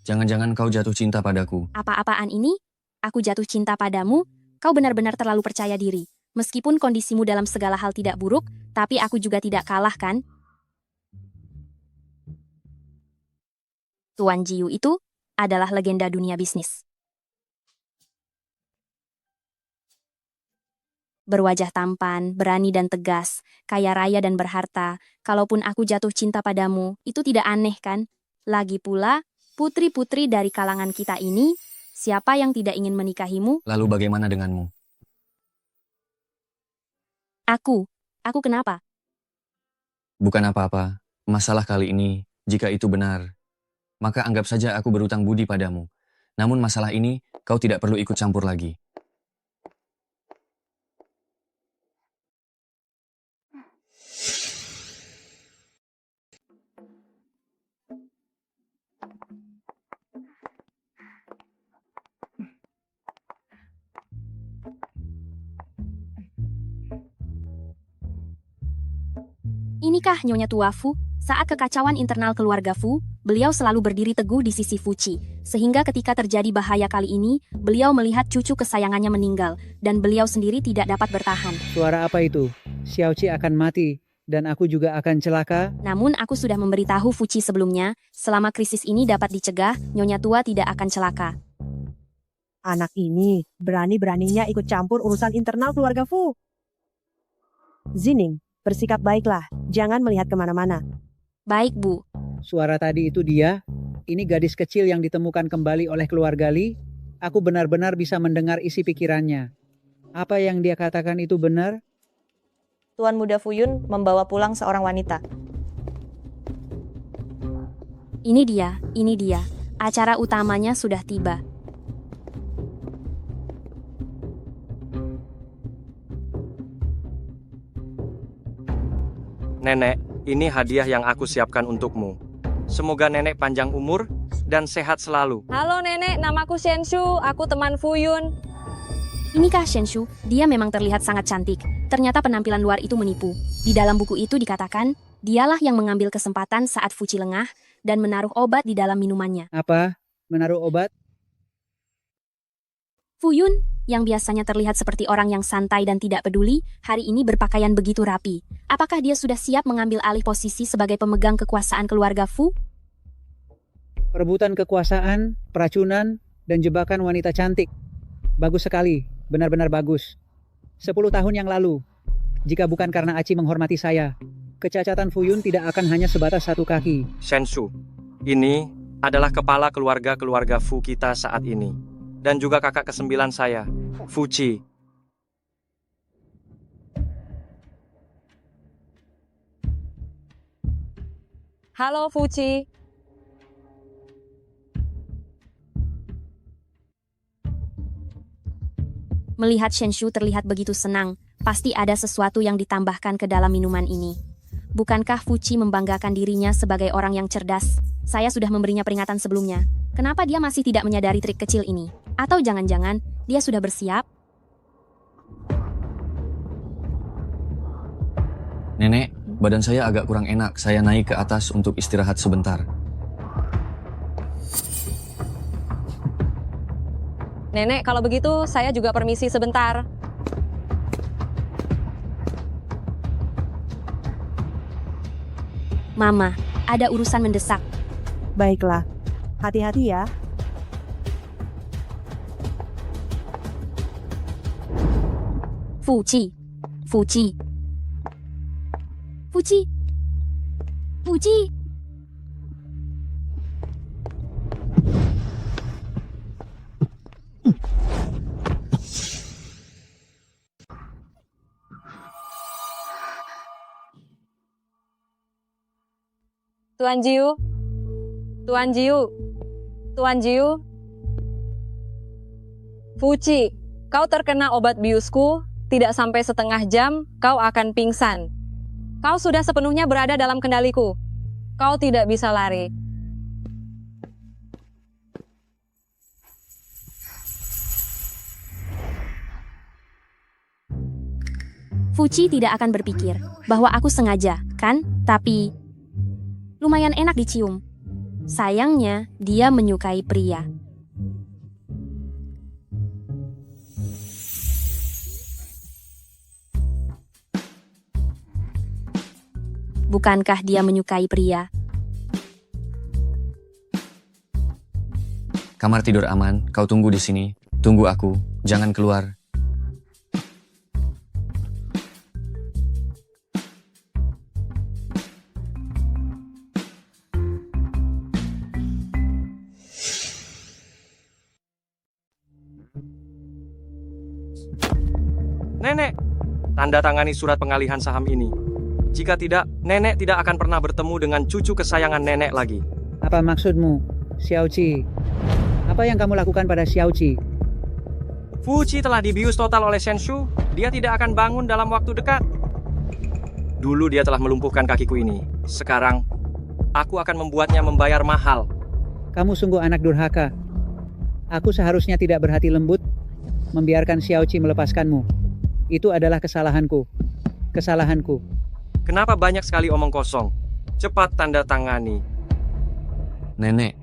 Jangan-jangan kau jatuh cinta padaku. Apa-apaan ini? Aku jatuh cinta padamu? Kau benar-benar terlalu percaya diri. Meskipun kondisimu dalam segala hal tidak buruk, tapi aku juga tidak kalah, kan? Tuan Jiu itu adalah legenda dunia bisnis. Berwajah tampan, berani dan tegas, kaya raya dan berharta. Kalaupun aku jatuh cinta padamu, itu tidak aneh, kan? Lagi pula, putri-putri dari kalangan kita ini, siapa yang tidak ingin menikahimu? Lalu bagaimana denganmu? Aku kenapa? Bukan apa-apa. Masalah kali ini, jika itu benar, maka anggap saja aku berutang budi padamu. Namun masalah ini, kau tidak perlu ikut campur lagi. Inikah Nyonya Tua Fu? Saat kekacauan internal keluarga Fu, beliau selalu berdiri teguh di sisi Fuci. Sehingga ketika terjadi bahaya kali ini, beliau melihat cucu kesayangannya meninggal, dan beliau sendiri tidak dapat bertahan. Suara apa itu? Xiaoqi akan mati, dan aku juga akan celaka. Namun aku sudah memberitahu Fuci sebelumnya, selama krisis ini dapat dicegah, Nyonya Tua tidak akan celaka. Anak ini berani-beraninya ikut campur urusan internal keluarga Fu. Zining, bersikap baiklah, jangan melihat kemana-mana. Baik, Bu. Suara tadi itu dia. Ini gadis kecil yang ditemukan kembali oleh keluarga Li. Aku benar-benar bisa mendengar isi pikirannya. Apa yang dia katakan itu benar? Tuan Muda Fuyun membawa pulang seorang wanita. Ini dia. Acara utamanya sudah tiba. Nenek, ini hadiah yang aku siapkan untukmu. Semoga nenek panjang umur dan sehat selalu. Halo nenek, namaku Shenshu, aku teman Fuyun. Inikah Shenshu? Dia memang terlihat sangat cantik. Ternyata penampilan luar itu menipu. Di dalam buku itu dikatakan, dialah yang mengambil kesempatan saat Fuci lengah dan menaruh obat di dalam minumannya. Apa? Menaruh obat? Fuyun, yang biasanya terlihat seperti orang yang santai dan tidak peduli, hari ini berpakaian begitu rapi. Apakah dia sudah siap mengambil alih posisi sebagai pemegang kekuasaan keluarga Fu? Perebutan kekuasaan, peracunan, dan jebakan wanita cantik. Bagus sekali, benar-benar bagus. 10 tahun yang lalu, jika bukan karena Aci menghormati saya, kecacatan Fuyun tidak akan hanya sebatas satu kaki. Shenshu, ini adalah kepala keluarga Fu kita saat ini. Dan juga kakak ke-9 saya, Fuci. Halo Fuci. Melihat Shenshu terlihat begitu senang, pasti ada sesuatu yang ditambahkan ke dalam minuman ini. Bukankah Fuci membanggakan dirinya sebagai orang yang cerdas? Saya sudah memberinya peringatan sebelumnya. Kenapa dia masih tidak menyadari trik kecil ini? Atau jangan-jangan dia sudah bersiap? Nenek, badan saya agak kurang enak. Saya naik ke atas untuk istirahat sebentar. Nenek, kalau begitu saya juga permisi sebentar. Mama, ada urusan mendesak. Baiklah, hati-hati ya. Fuci. Fuci. Fuci. Fuci. Tuan Jiu. Tuan Jiu. Tuan Jiu. Fuci, kau terkena obat biusku, tidak sampai setengah jam, kau akan pingsan. Kau sudah sepenuhnya berada dalam kendaliku. Kau tidak bisa lari. Fuci tidak akan berpikir bahwa aku sengaja, kan? Tapi lumayan enak dicium. Sayangnya, dia menyukai pria. Bukankah dia menyukai pria? Kamar tidur aman, kau tunggu di sini. Tunggu aku, jangan keluar. Nenek, tanda tangani surat pengalihan saham ini. Jika tidak, nenek tidak akan pernah bertemu dengan cucu kesayangan nenek lagi. Apa maksudmu, Xiaoqi? Apa yang kamu lakukan pada Xiaoqi? Fuci telah dibius total oleh Shenshu. Dia tidak akan bangun dalam waktu dekat. Dulu dia telah melumpuhkan kakiku ini. Sekarang, aku akan membuatnya membayar mahal. Kamu sungguh anak durhaka. Aku seharusnya tidak berhati lembut, membiarkan Xiaoqi melepaskanmu. Itu adalah kesalahanku. Kesalahanku. Kenapa banyak sekali omong kosong? Cepat tanda tangani. Nenek,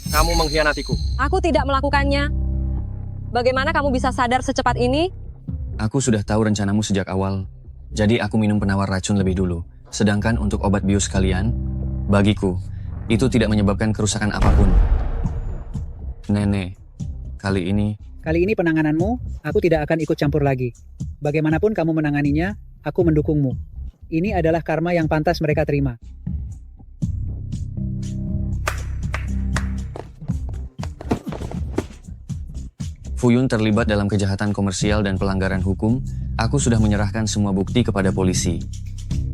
kamu mengkhianatiku. Aku tidak melakukannya. Bagaimana kamu bisa sadar secepat ini? aku sudah tahu rencanamu sejak awal. Jadi aku minum penawar racun lebih dulu. Sedangkan untuk obat bius kalian, bagiku, itu tidak menyebabkan kerusakan apapun. Nenek, kali ini penangananmu, aku tidak akan ikut campur lagi. Bagaimanapun kamu menanganinya, aku mendukungmu. Ini adalah karma yang pantas mereka terima. Fuyun terlibat dalam kejahatan komersial dan pelanggaran hukum. Aku sudah menyerahkan semua bukti kepada polisi.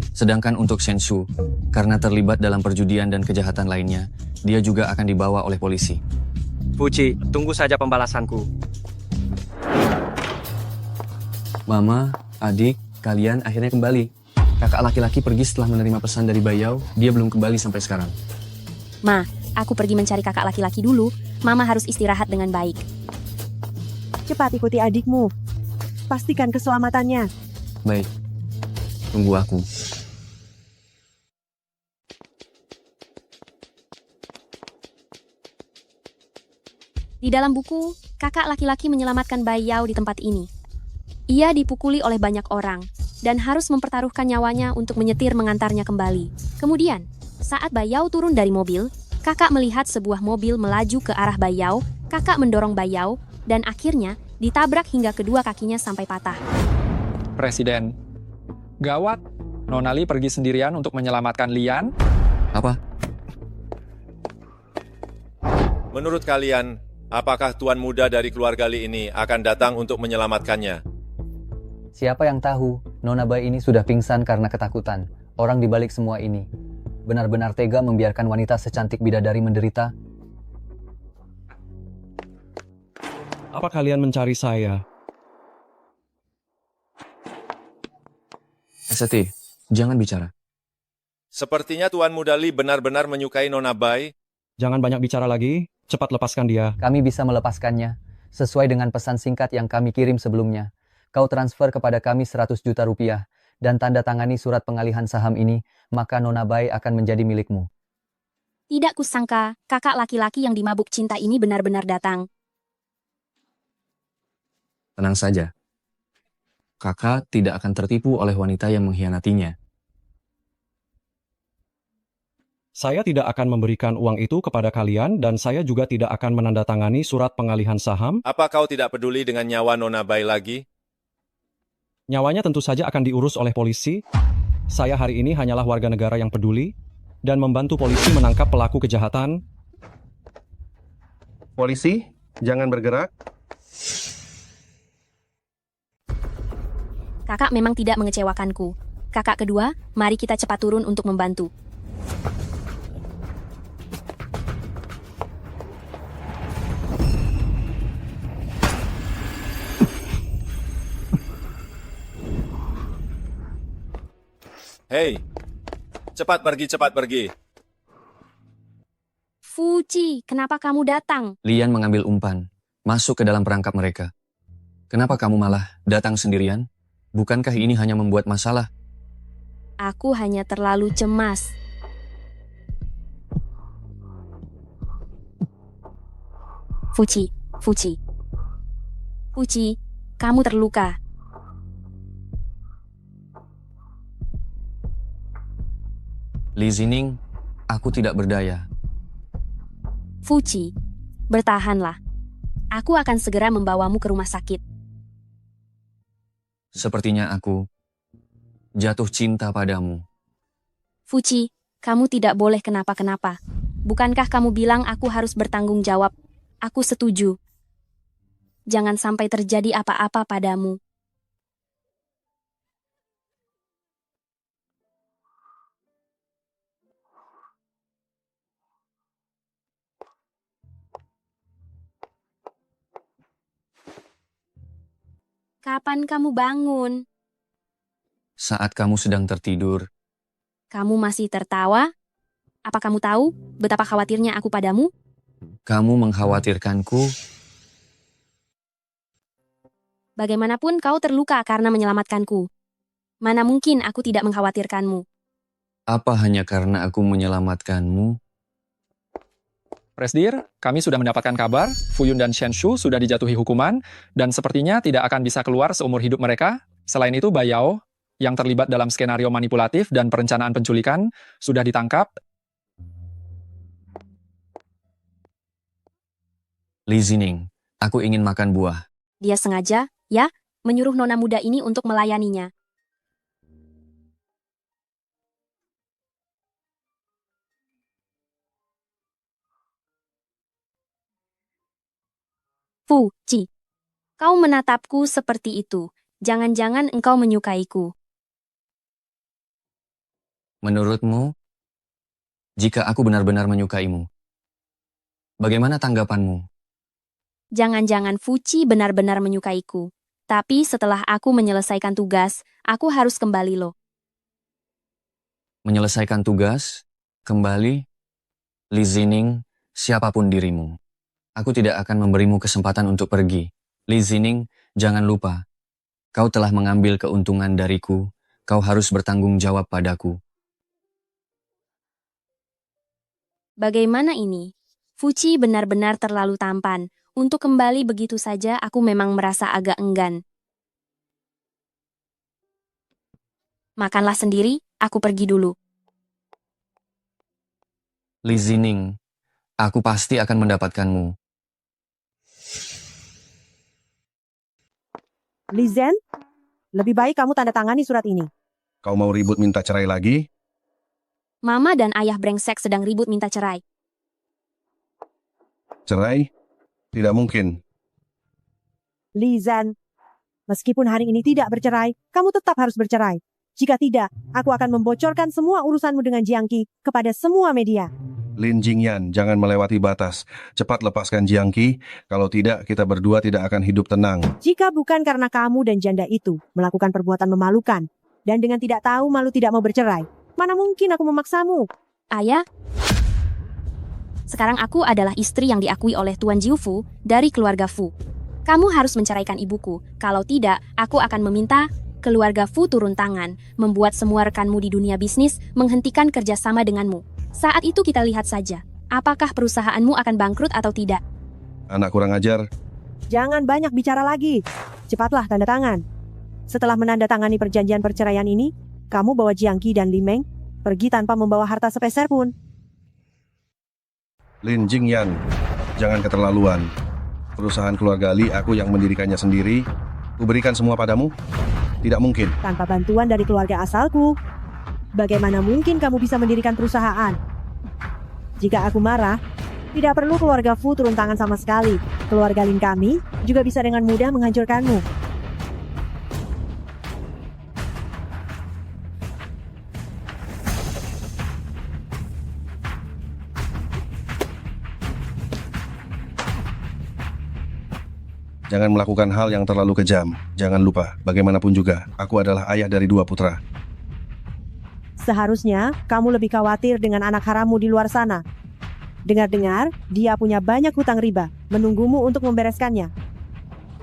Sedangkan untuk Shenshu, karena terlibat dalam perjudian dan kejahatan lainnya, dia juga akan dibawa oleh polisi. Fuci, tunggu saja pembalasanku. Mama, adik, kalian akhirnya kembali. Kakak laki-laki pergi setelah menerima pesan dari Bayao, dia belum kembali sampai sekarang. Ma, aku pergi mencari kakak laki-laki dulu. Mama harus istirahat dengan baik. Cepat ikuti adikmu. Pastikan keselamatannya. Baik, tunggu aku. Di dalam buku, kakak laki-laki menyelamatkan Bayao di tempat ini. Ia dipukuli oleh banyak orang, dan harus mempertaruhkan nyawanya untuk menyetir mengantarnya kembali. Kemudian, saat Bayao turun dari mobil, kakak melihat sebuah mobil melaju ke arah Bayao, kakak mendorong Bayao, dan akhirnya ditabrak hingga kedua kakinya sampai patah. Presiden. Gawat, Nona Li pergi sendirian untuk menyelamatkan Lian. Apa? Menurut kalian, apakah tuan muda dari keluarga Li ini akan datang untuk menyelamatkannya? Siapa yang tahu, Nona Bai ini sudah pingsan karena ketakutan. Orang di balik semua ini benar-benar tega membiarkan wanita secantik bidadari menderita. Apa kalian mencari saya? ST, jangan bicara. Sepertinya tuan muda Li benar-benar menyukai Nona Bai. Jangan banyak bicara lagi, cepat lepaskan dia. Kami bisa melepaskannya, sesuai dengan pesan singkat yang kami kirim sebelumnya. Kau transfer kepada kami 100 juta rupiah, dan tanda tangani surat pengalihan saham ini, maka Nona Bai akan menjadi milikmu. Tidak kusangka, kakak laki-laki yang dimabuk cinta ini benar-benar datang. Tenang saja. Kakak tidak akan tertipu oleh wanita yang mengkhianatinya. Saya tidak akan memberikan uang itu kepada kalian dan saya juga tidak akan menandatangani surat pengalihan saham. Apa kau tidak peduli dengan nyawa Nona Bai lagi? Nyawanya tentu saja akan diurus oleh polisi. Saya hari ini hanyalah warga negara yang peduli dan membantu polisi menangkap pelaku kejahatan. Polisi, jangan bergerak. Kakak memang tidak mengecewakanku. Kakak kedua, mari kita cepat turun untuk membantu. Hei, cepat pergi. Fuji, kenapa kamu datang? Lian mengambil umpan, masuk ke dalam perangkap mereka. Kenapa kamu malah datang sendirian? Bukankah ini hanya membuat masalah? Aku hanya terlalu cemas. Fuji, kamu terluka. Li Zining, aku tidak berdaya. Fuji, bertahanlah. Aku akan segera membawamu ke rumah sakit. Sepertinya aku jatuh cinta padamu. Fuji, kamu tidak boleh kenapa-kenapa. Bukankah kamu bilang aku harus bertanggung jawab? Aku setuju. Jangan sampai terjadi apa-apa padamu. Kapan kamu bangun? Saat kamu sedang tertidur, Kamu masih tertawa? Apa kamu tahu betapa khawatirnya aku padamu? kamu mengkhawatirkanku. Bagaimanapun kau terluka karena menyelamatkanku. Mana mungkin aku tidak mengkhawatirkanmu. Apa hanya karena aku menyelamatkanmu? Presdir, kami sudah mendapatkan kabar, Fuyun dan Shenshu sudah dijatuhi hukuman, dan sepertinya tidak akan bisa keluar seumur hidup mereka. Selain itu, Bayao, yang terlibat dalam skenario manipulatif dan perencanaan penculikan, sudah ditangkap. Li Zining, aku ingin makan buah. Dia sengaja, ya, menyuruh nona muda ini untuk melayaninya. Fuji, kau menatapku seperti itu. Jangan-jangan engkau menyukaiku. Menurutmu, jika aku benar-benar menyukaimu, bagaimana tanggapanmu? Jangan-jangan Fuji benar-benar menyukaiku. Tapi setelah aku menyelesaikan tugas, aku harus kembali loh. Menyelesaikan tugas, kembali, Li Zining, siapapun dirimu. Aku tidak akan memberimu kesempatan untuk pergi. Li Zining, jangan lupa. Kau telah mengambil keuntungan dariku. Kau harus bertanggung jawab padaku. Bagaimana ini? Fuji benar-benar terlalu tampan. Untuk kembali begitu saja aku memang merasa agak enggan. Makanlah sendiri, aku pergi dulu. Li Zining, aku pasti akan mendapatkanmu. Li Zhen, lebih baik kamu tanda tangani surat ini. Kau mau ribut minta cerai lagi? Mama dan ayah brengsek sedang ribut minta cerai. Cerai? Tidak mungkin. Lizan, meskipun hari ini tidak bercerai, kamu tetap harus bercerai. Jika tidak, aku akan membocorkan semua urusanmu dengan Jiang Qi kepada semua media. Lin Jingyan, jangan melewati batas. Cepat lepaskan Jiang Qi, kalau tidak kita berdua tidak akan hidup tenang. Jika bukan karena kamu dan janda itu melakukan perbuatan memalukan, dan dengan tidak tahu malu tidak mau bercerai, mana mungkin aku memaksamu? Ayah, sekarang aku adalah istri yang diakui oleh Tuan Jiu Fu dari keluarga Fu. Kamu harus menceraikan ibuku, kalau tidak, aku akan meminta keluarga Fu turun tangan, membuat semua rekanmu di dunia bisnis menghentikan kerjasama denganmu. Saat itu kita lihat saja, apakah perusahaanmu akan bangkrut atau tidak. Anak kurang ajar. Jangan banyak bicara lagi. Cepatlah tanda tangan. Setelah menandatangani perjanjian perceraian ini, kamu bawa Jiang Qi dan Li Meng pergi tanpa membawa harta sepeser pun. Lin Jingyan, jangan keterlaluan. Perusahaan keluarga Li aku yang mendirikannya sendiri. Kuberikan semua padamu? Tidak mungkin. Tanpa bantuan dari keluarga asalku, bagaimana mungkin kamu bisa mendirikan perusahaan? Jika aku marah, tidak perlu keluarga Fu turun tangan sama sekali. Keluarga Lin kami juga bisa dengan mudah menghancurkanmu. Jangan melakukan hal yang terlalu kejam. Jangan lupa, bagaimanapun juga, aku adalah ayah dari 2 putra. Seharusnya kamu lebih khawatir dengan anak harammu di luar sana. Dengar-dengar, dia punya banyak hutang riba, menunggumu untuk membereskannya.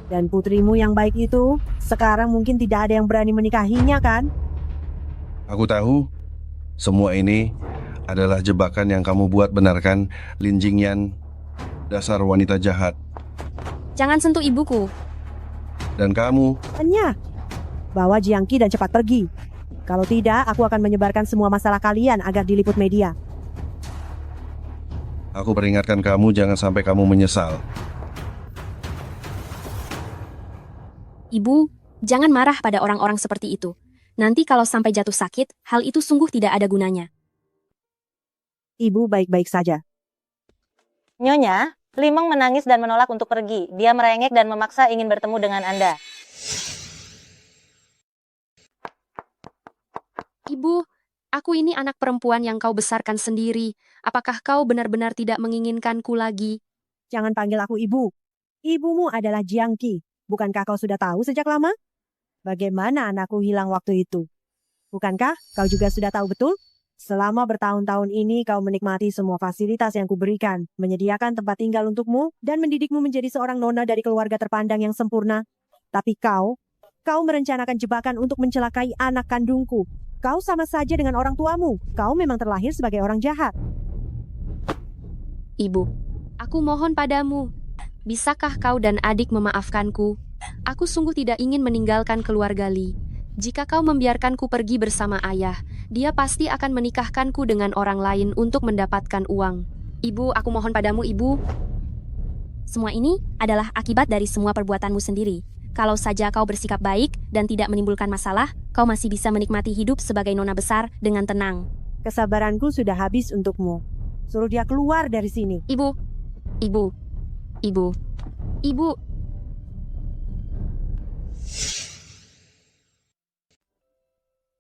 Dan putrimu yang baik itu, sekarang mungkin tidak ada yang berani menikahinya kan? Aku tahu, semua ini adalah jebakan yang kamu buat, benarkan, Lin Jingyan? Dasar wanita jahat. Jangan sentuh ibuku. Dan kamu? Hanya, bawa Jiang Qi dan cepat pergi. Kalau tidak, aku akan menyebarkan semua masalah kalian agar diliput media. Aku peringatkan kamu, jangan sampai kamu menyesal. Ibu, jangan marah pada orang-orang seperti itu. Nanti kalau sampai jatuh sakit, hal itu sungguh tidak ada gunanya. Ibu baik-baik saja. Nyonya, Li Meng menangis dan menolak untuk pergi. Dia merengek dan memaksa ingin bertemu dengan Anda. Ibu, aku ini anak perempuan yang kau besarkan sendiri. Apakah kau benar-benar tidak menginginkanku lagi? Jangan panggil aku ibu. Ibumu adalah Jiang Qi. Bukankah kau sudah tahu sejak lama? Bagaimana anakku hilang waktu itu? Bukankah kau juga sudah tahu betul? Selama bertahun-tahun ini kau menikmati semua fasilitas yang kuberikan, menyediakan tempat tinggal untukmu, dan mendidikmu menjadi seorang nona dari keluarga terpandang yang sempurna. Tapi kau merencanakan jebakan untuk mencelakai anak kandungku. Kau sama saja dengan orang tuamu. Kau memang terlahir sebagai orang jahat. Ibu, aku mohon padamu. Bisakah kau dan adik memaafkanku? Aku sungguh tidak ingin meninggalkan keluarga Li. Jika kau membiarkanku pergi bersama ayah, dia pasti akan menikahkanku dengan orang lain untuk mendapatkan uang. Ibu, aku mohon padamu, Ibu. Semua ini adalah akibat dari semua perbuatanmu sendiri. Kalau saja kau bersikap baik dan tidak menimbulkan masalah, kau masih bisa menikmati hidup sebagai nona besar dengan tenang. Kesabaranku sudah habis untukmu. Suruh dia keluar dari sini. Ibu, Ibu, Ibu, Ibu.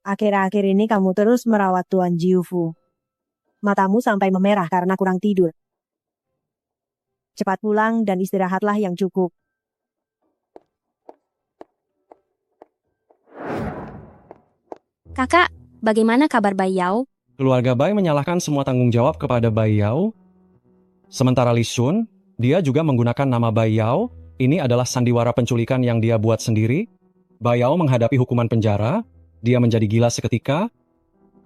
Akhir-akhir ini kamu terus merawat Tuan Jiu Fu. Matamu sampai memerah karena kurang tidur. Cepat pulang dan istirahatlah yang cukup. Kakak, bagaimana kabar Bai Yao? Keluarga Bai menyalahkan semua tanggung jawab kepada Bai Yao. Sementara Li Shun, dia juga menggunakan nama Bai Yao. Ini adalah sandiwara penculikan yang dia buat sendiri. Bai Yao menghadapi hukuman penjara. Dia menjadi gila seketika.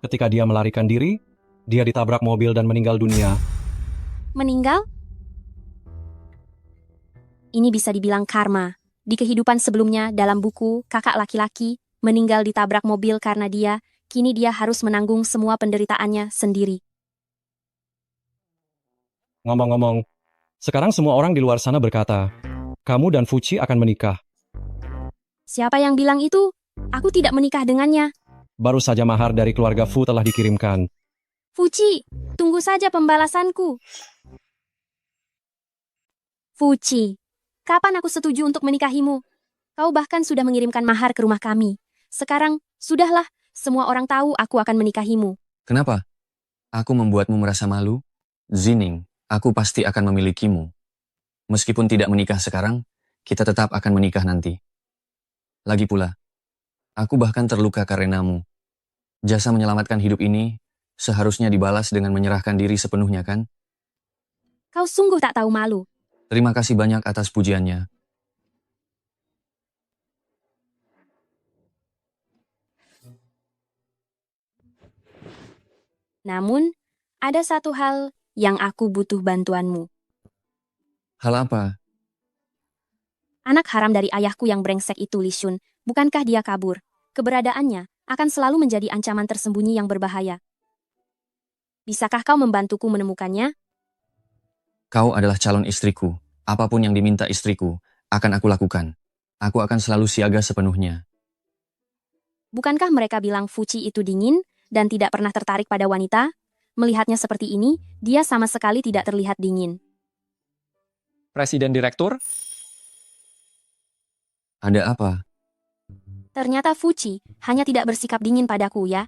Ketika dia melarikan diri, dia ditabrak mobil dan meninggal dunia. Meninggal? Ini bisa dibilang karma. Di kehidupan sebelumnya dalam buku, kakak laki-laki meninggal ditabrak mobil karena dia, kini dia harus menanggung semua penderitaannya sendiri. Ngomong-ngomong, sekarang semua orang di luar sana berkata, kamu dan Fuci akan menikah. Siapa yang bilang itu? Aku tidak menikah dengannya. Baru saja mahar dari keluarga Fu telah dikirimkan. Fuci, tunggu saja pembalasanku. Fuci, kapan aku setuju untuk menikahimu? Kau bahkan sudah mengirimkan mahar ke rumah kami. Sekarang, sudahlah, semua orang tahu aku akan menikahimu. Kenapa? Aku membuatmu merasa malu? Zining, aku pasti akan memilikimu. Meskipun tidak menikah sekarang, kita tetap akan menikah nanti. Lagi pula, aku bahkan terluka karenamu. Jasa menyelamatkan hidup ini seharusnya dibalas dengan menyerahkan diri sepenuhnya, kan? Kau sungguh tak tahu malu. Terima kasih banyak atas pujiannya. Namun, ada satu hal yang aku butuh bantuanmu. Hal apa? Anak haram dari ayahku yang brengsek itu, Li Shun, bukankah dia kabur? Keberadaannya akan selalu menjadi ancaman tersembunyi yang berbahaya. Bisakah kau membantuku menemukannya? Kau adalah calon istriku. Apapun yang diminta istriku, akan aku lakukan. Aku akan selalu siaga sepenuhnya. Bukankah mereka bilang Fuci itu dingin dan tidak pernah tertarik pada wanita? Melihatnya seperti ini, dia sama sekali tidak terlihat dingin. Presiden Direktur, Ada apa? Ternyata Fuci hanya tidak bersikap dingin padaku, ya.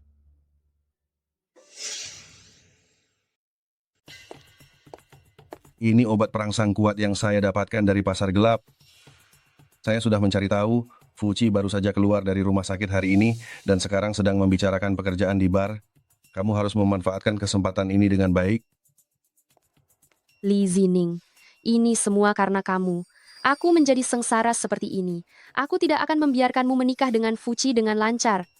Ini obat perangsang kuat yang saya dapatkan dari pasar gelap. Saya sudah mencari tahu, Fuci baru saja keluar dari rumah sakit hari ini dan sekarang sedang membicarakan pekerjaan di bar. Kamu harus memanfaatkan kesempatan ini dengan baik. Li Zining, ini semua karena kamu. Aku menjadi sengsara seperti ini. Aku tidak akan membiarkanmu menikah dengan Fuci dengan lancar.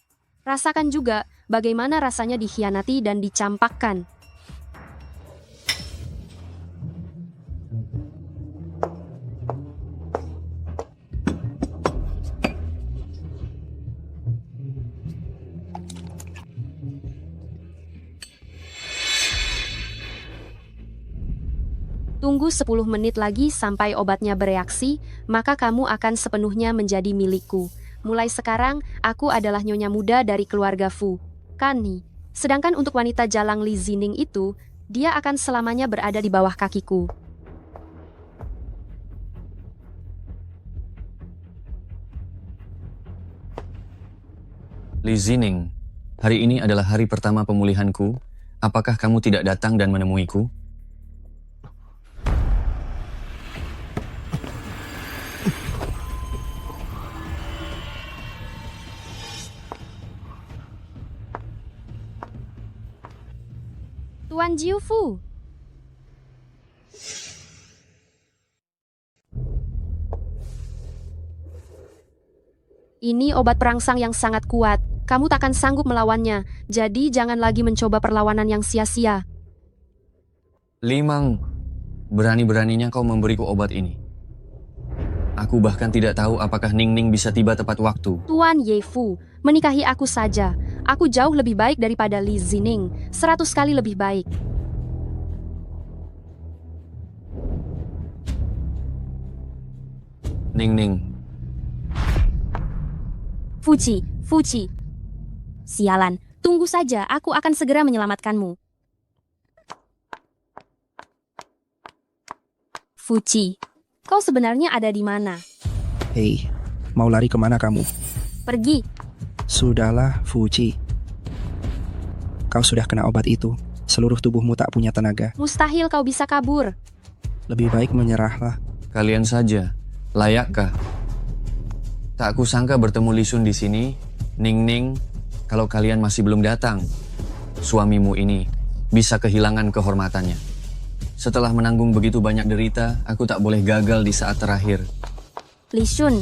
Rasakan juga bagaimana rasanya dikhianati dan dicampakkan. Tunggu 10 menit lagi sampai obatnya bereaksi, maka kamu akan sepenuhnya menjadi milikku. Mulai sekarang, aku adalah nyonya muda dari keluarga Fu. Kani. Sedangkan untuk wanita jalang Li Zining itu, dia akan selamanya berada di bawah kakiku. Li Zining, hari ini adalah hari pertama pemulihanku. Apakah kamu tidak datang dan menemuiku? Tuan Jiufu. Ini obat perangsang yang sangat kuat. Kamu takkan sanggup melawannya, jadi jangan lagi mencoba perlawanan yang sia-sia. Limang, berani-beraninya kau memberiku obat ini. Aku bahkan tidak tahu apakah Ning Ning bisa tiba tepat waktu. Tuan Yefu, menikahi aku saja. Aku jauh lebih baik daripada Li Zining, 100 kali lebih baik. Ning Ning, Fuci, Fuci. Sialan, tunggu saja, aku akan segera menyelamatkanmu. Fuci, kau sebenarnya ada di mana? Hei, mau lari kemana kamu? Pergi. Sudahlah, Fuci. Kau sudah kena obat itu. Seluruh tubuhmu tak punya tenaga. Mustahil kau bisa kabur. Lebih baik menyerahlah. kalian saja, layakkah? Tak kusangka bertemu Li Shun di sini. Ning Ning, kalau kalian masih belum datang, suamimu ini bisa kehilangan kehormatannya. Setelah menanggung begitu banyak derita, aku tak boleh gagal di saat terakhir. Li Shun,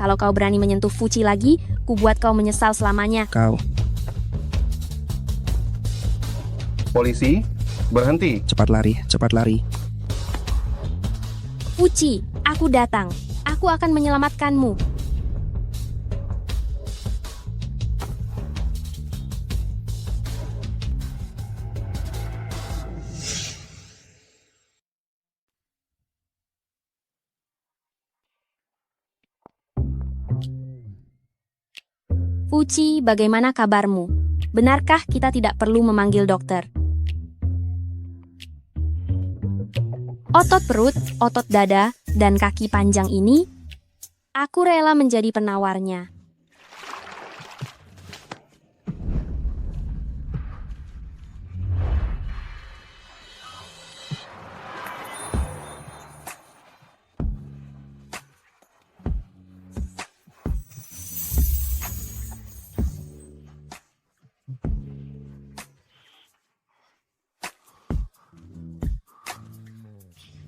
kalau kau berani menyentuh Fuci lagi, ku buat kau menyesal selamanya. Kau. Polisi, berhenti. Cepat lari, cepat lari. Fuci, aku datang. Aku akan menyelamatkanmu. Fuci, bagaimana kabarmu? Benarkah kita tidak perlu memanggil dokter? Otot perut, otot dada, dan kaki panjang ini, aku rela menjadi penawarnya.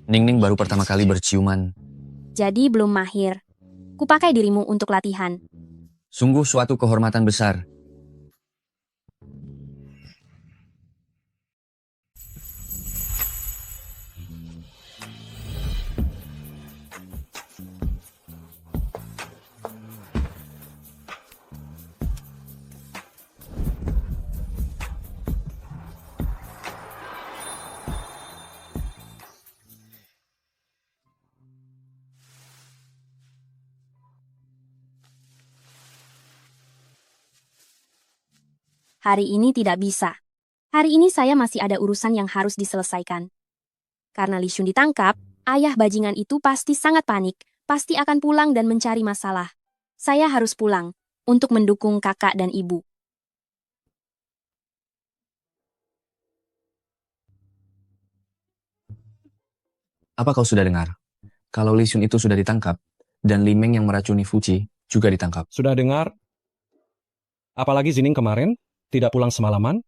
Ning-Ning baru pertama kali berciuman. Jadi belum mahir. Kupakai dirimu untuk latihan. Sungguh suatu kehormatan besar. Hari ini tidak bisa. Hari ini saya masih ada urusan yang harus diselesaikan. Karena Li Shun ditangkap, ayah bajingan itu pasti sangat panik, pasti akan pulang dan mencari masalah. Saya harus pulang untuk mendukung kakak dan ibu. Apa kau sudah dengar? Kalau Li Shun itu sudah ditangkap, dan Li Meng yang meracuni Fuci juga ditangkap. Sudah dengar? Apalagi Zining kemarin? Tidak pulang semalaman?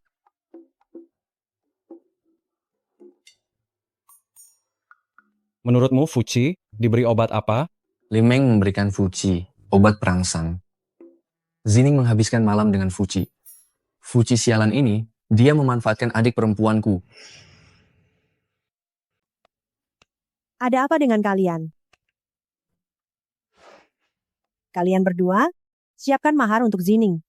Menurutmu Fuci diberi obat apa? Li Meng memberikan Fuci obat perangsang. Zining menghabiskan malam dengan Fuci. Fuci sialan ini, dia memanfaatkan adik perempuanku. Ada apa dengan kalian? Kalian berdua, siapkan mahar untuk Zining.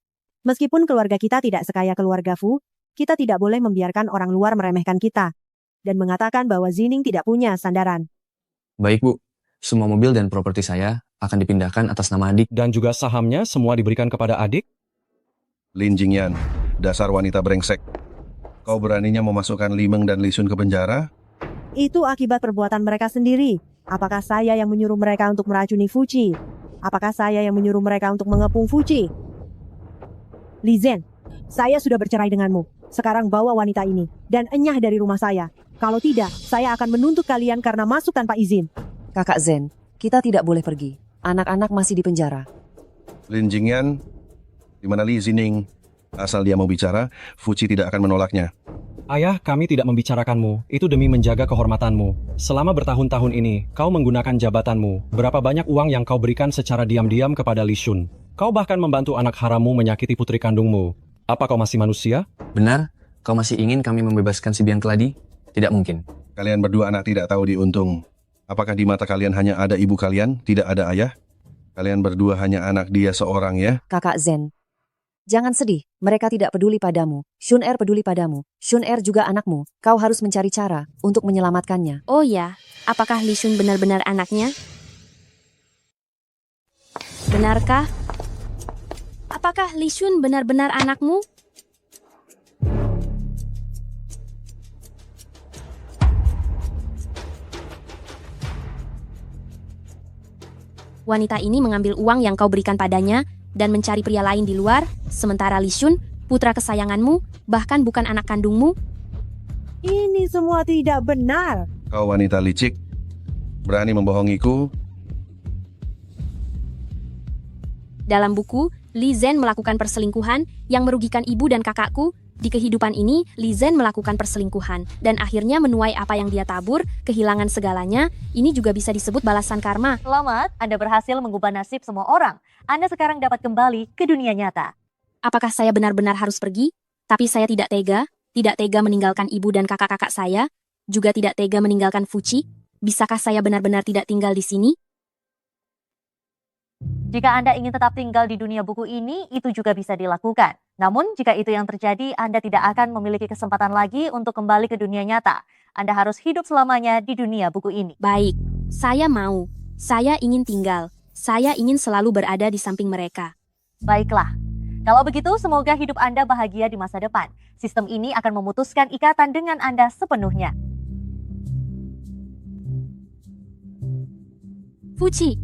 Meskipun keluarga kita tidak sekaya keluarga Fu, kita tidak boleh membiarkan orang luar meremehkan kita dan mengatakan bahwa Zining tidak punya sandaran. Baik, Bu. Semua mobil dan properti saya akan dipindahkan atas nama adik. Dan juga sahamnya semua diberikan kepada adik? Lin Jingyan, dasar wanita brengsek. Kau beraninya memasukkan Li Meng dan Li Shun ke penjara? Itu akibat perbuatan mereka sendiri. Apakah saya yang menyuruh mereka untuk meracuni Fuci? Apakah saya yang menyuruh mereka untuk mengepung Fuci? Li Zhen, saya sudah bercerai denganmu. Sekarang bawa wanita ini dan enyah dari rumah saya. Kalau tidak, saya akan menuntut kalian karena masuk tanpa izin. Kakak Zhen, kita tidak boleh pergi. Anak-anak masih di penjara. Lin Jingyan, di mana Li Zining? Asal dia mau bicara, Fuci tidak akan menolaknya. Ayah, kami tidak membicarakanmu. Itu demi menjaga kehormatanmu. Selama bertahun-tahun ini, kau menggunakan jabatanmu. Berapa banyak uang yang kau berikan secara diam-diam kepada Li Shun? Kau bahkan membantu anak harammu menyakiti putri kandungmu. Apa kau masih manusia? Benar? Kau masih ingin kami membebaskan si Biang Keladi? Tidak mungkin. Kalian berdua anak tidak tahu diuntung. Apakah di mata kalian hanya ada ibu kalian, tidak ada ayah? Kalian berdua hanya anak dia seorang ya? Kakak Zhen, jangan sedih. Mereka tidak peduli padamu. Shun Er peduli padamu. Shun Er juga anakmu. Kau harus mencari cara untuk menyelamatkannya. Oh ya, apakah Li Shun benar-benar anaknya? Benarkah? Apakah Li Shun benar-benar anakmu? Wanita ini mengambil uang yang kau berikan padanya dan mencari pria lain di luar, sementara Li Shun, putra kesayanganmu, bahkan bukan anak kandungmu. Ini semua tidak benar. Kau wanita licik, berani membohongiku. Dalam buku, Li Zhen melakukan perselingkuhan yang merugikan ibu dan kakakku. Di kehidupan ini, Li Zhen melakukan perselingkuhan dan akhirnya menuai apa yang dia tabur, kehilangan segalanya. Ini juga bisa disebut balasan karma. Selamat, Anda berhasil mengubah nasib semua orang. Anda sekarang dapat kembali ke dunia nyata. Apakah saya benar-benar harus pergi? Tapi saya tidak tega meninggalkan ibu dan kakak-kakak saya, juga tidak tega meninggalkan Fuci. Bisakah saya benar-benar tidak tinggal di sini? Jika Anda ingin tetap tinggal di dunia buku ini, itu juga bisa dilakukan. Namun, jika itu yang terjadi, Anda tidak akan memiliki kesempatan lagi untuk kembali ke dunia nyata. Anda harus hidup selamanya di dunia buku ini. Baik, saya mau. Saya ingin tinggal. Saya ingin selalu berada di samping mereka. Baiklah, Kalau begitu, semoga hidup Anda bahagia di masa depan. Sistem ini akan memutuskan ikatan dengan Anda sepenuhnya. Fuci,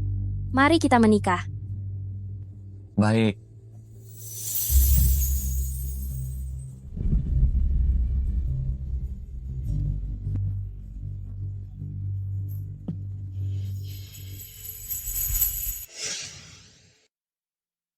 mari kita menikah. Baik,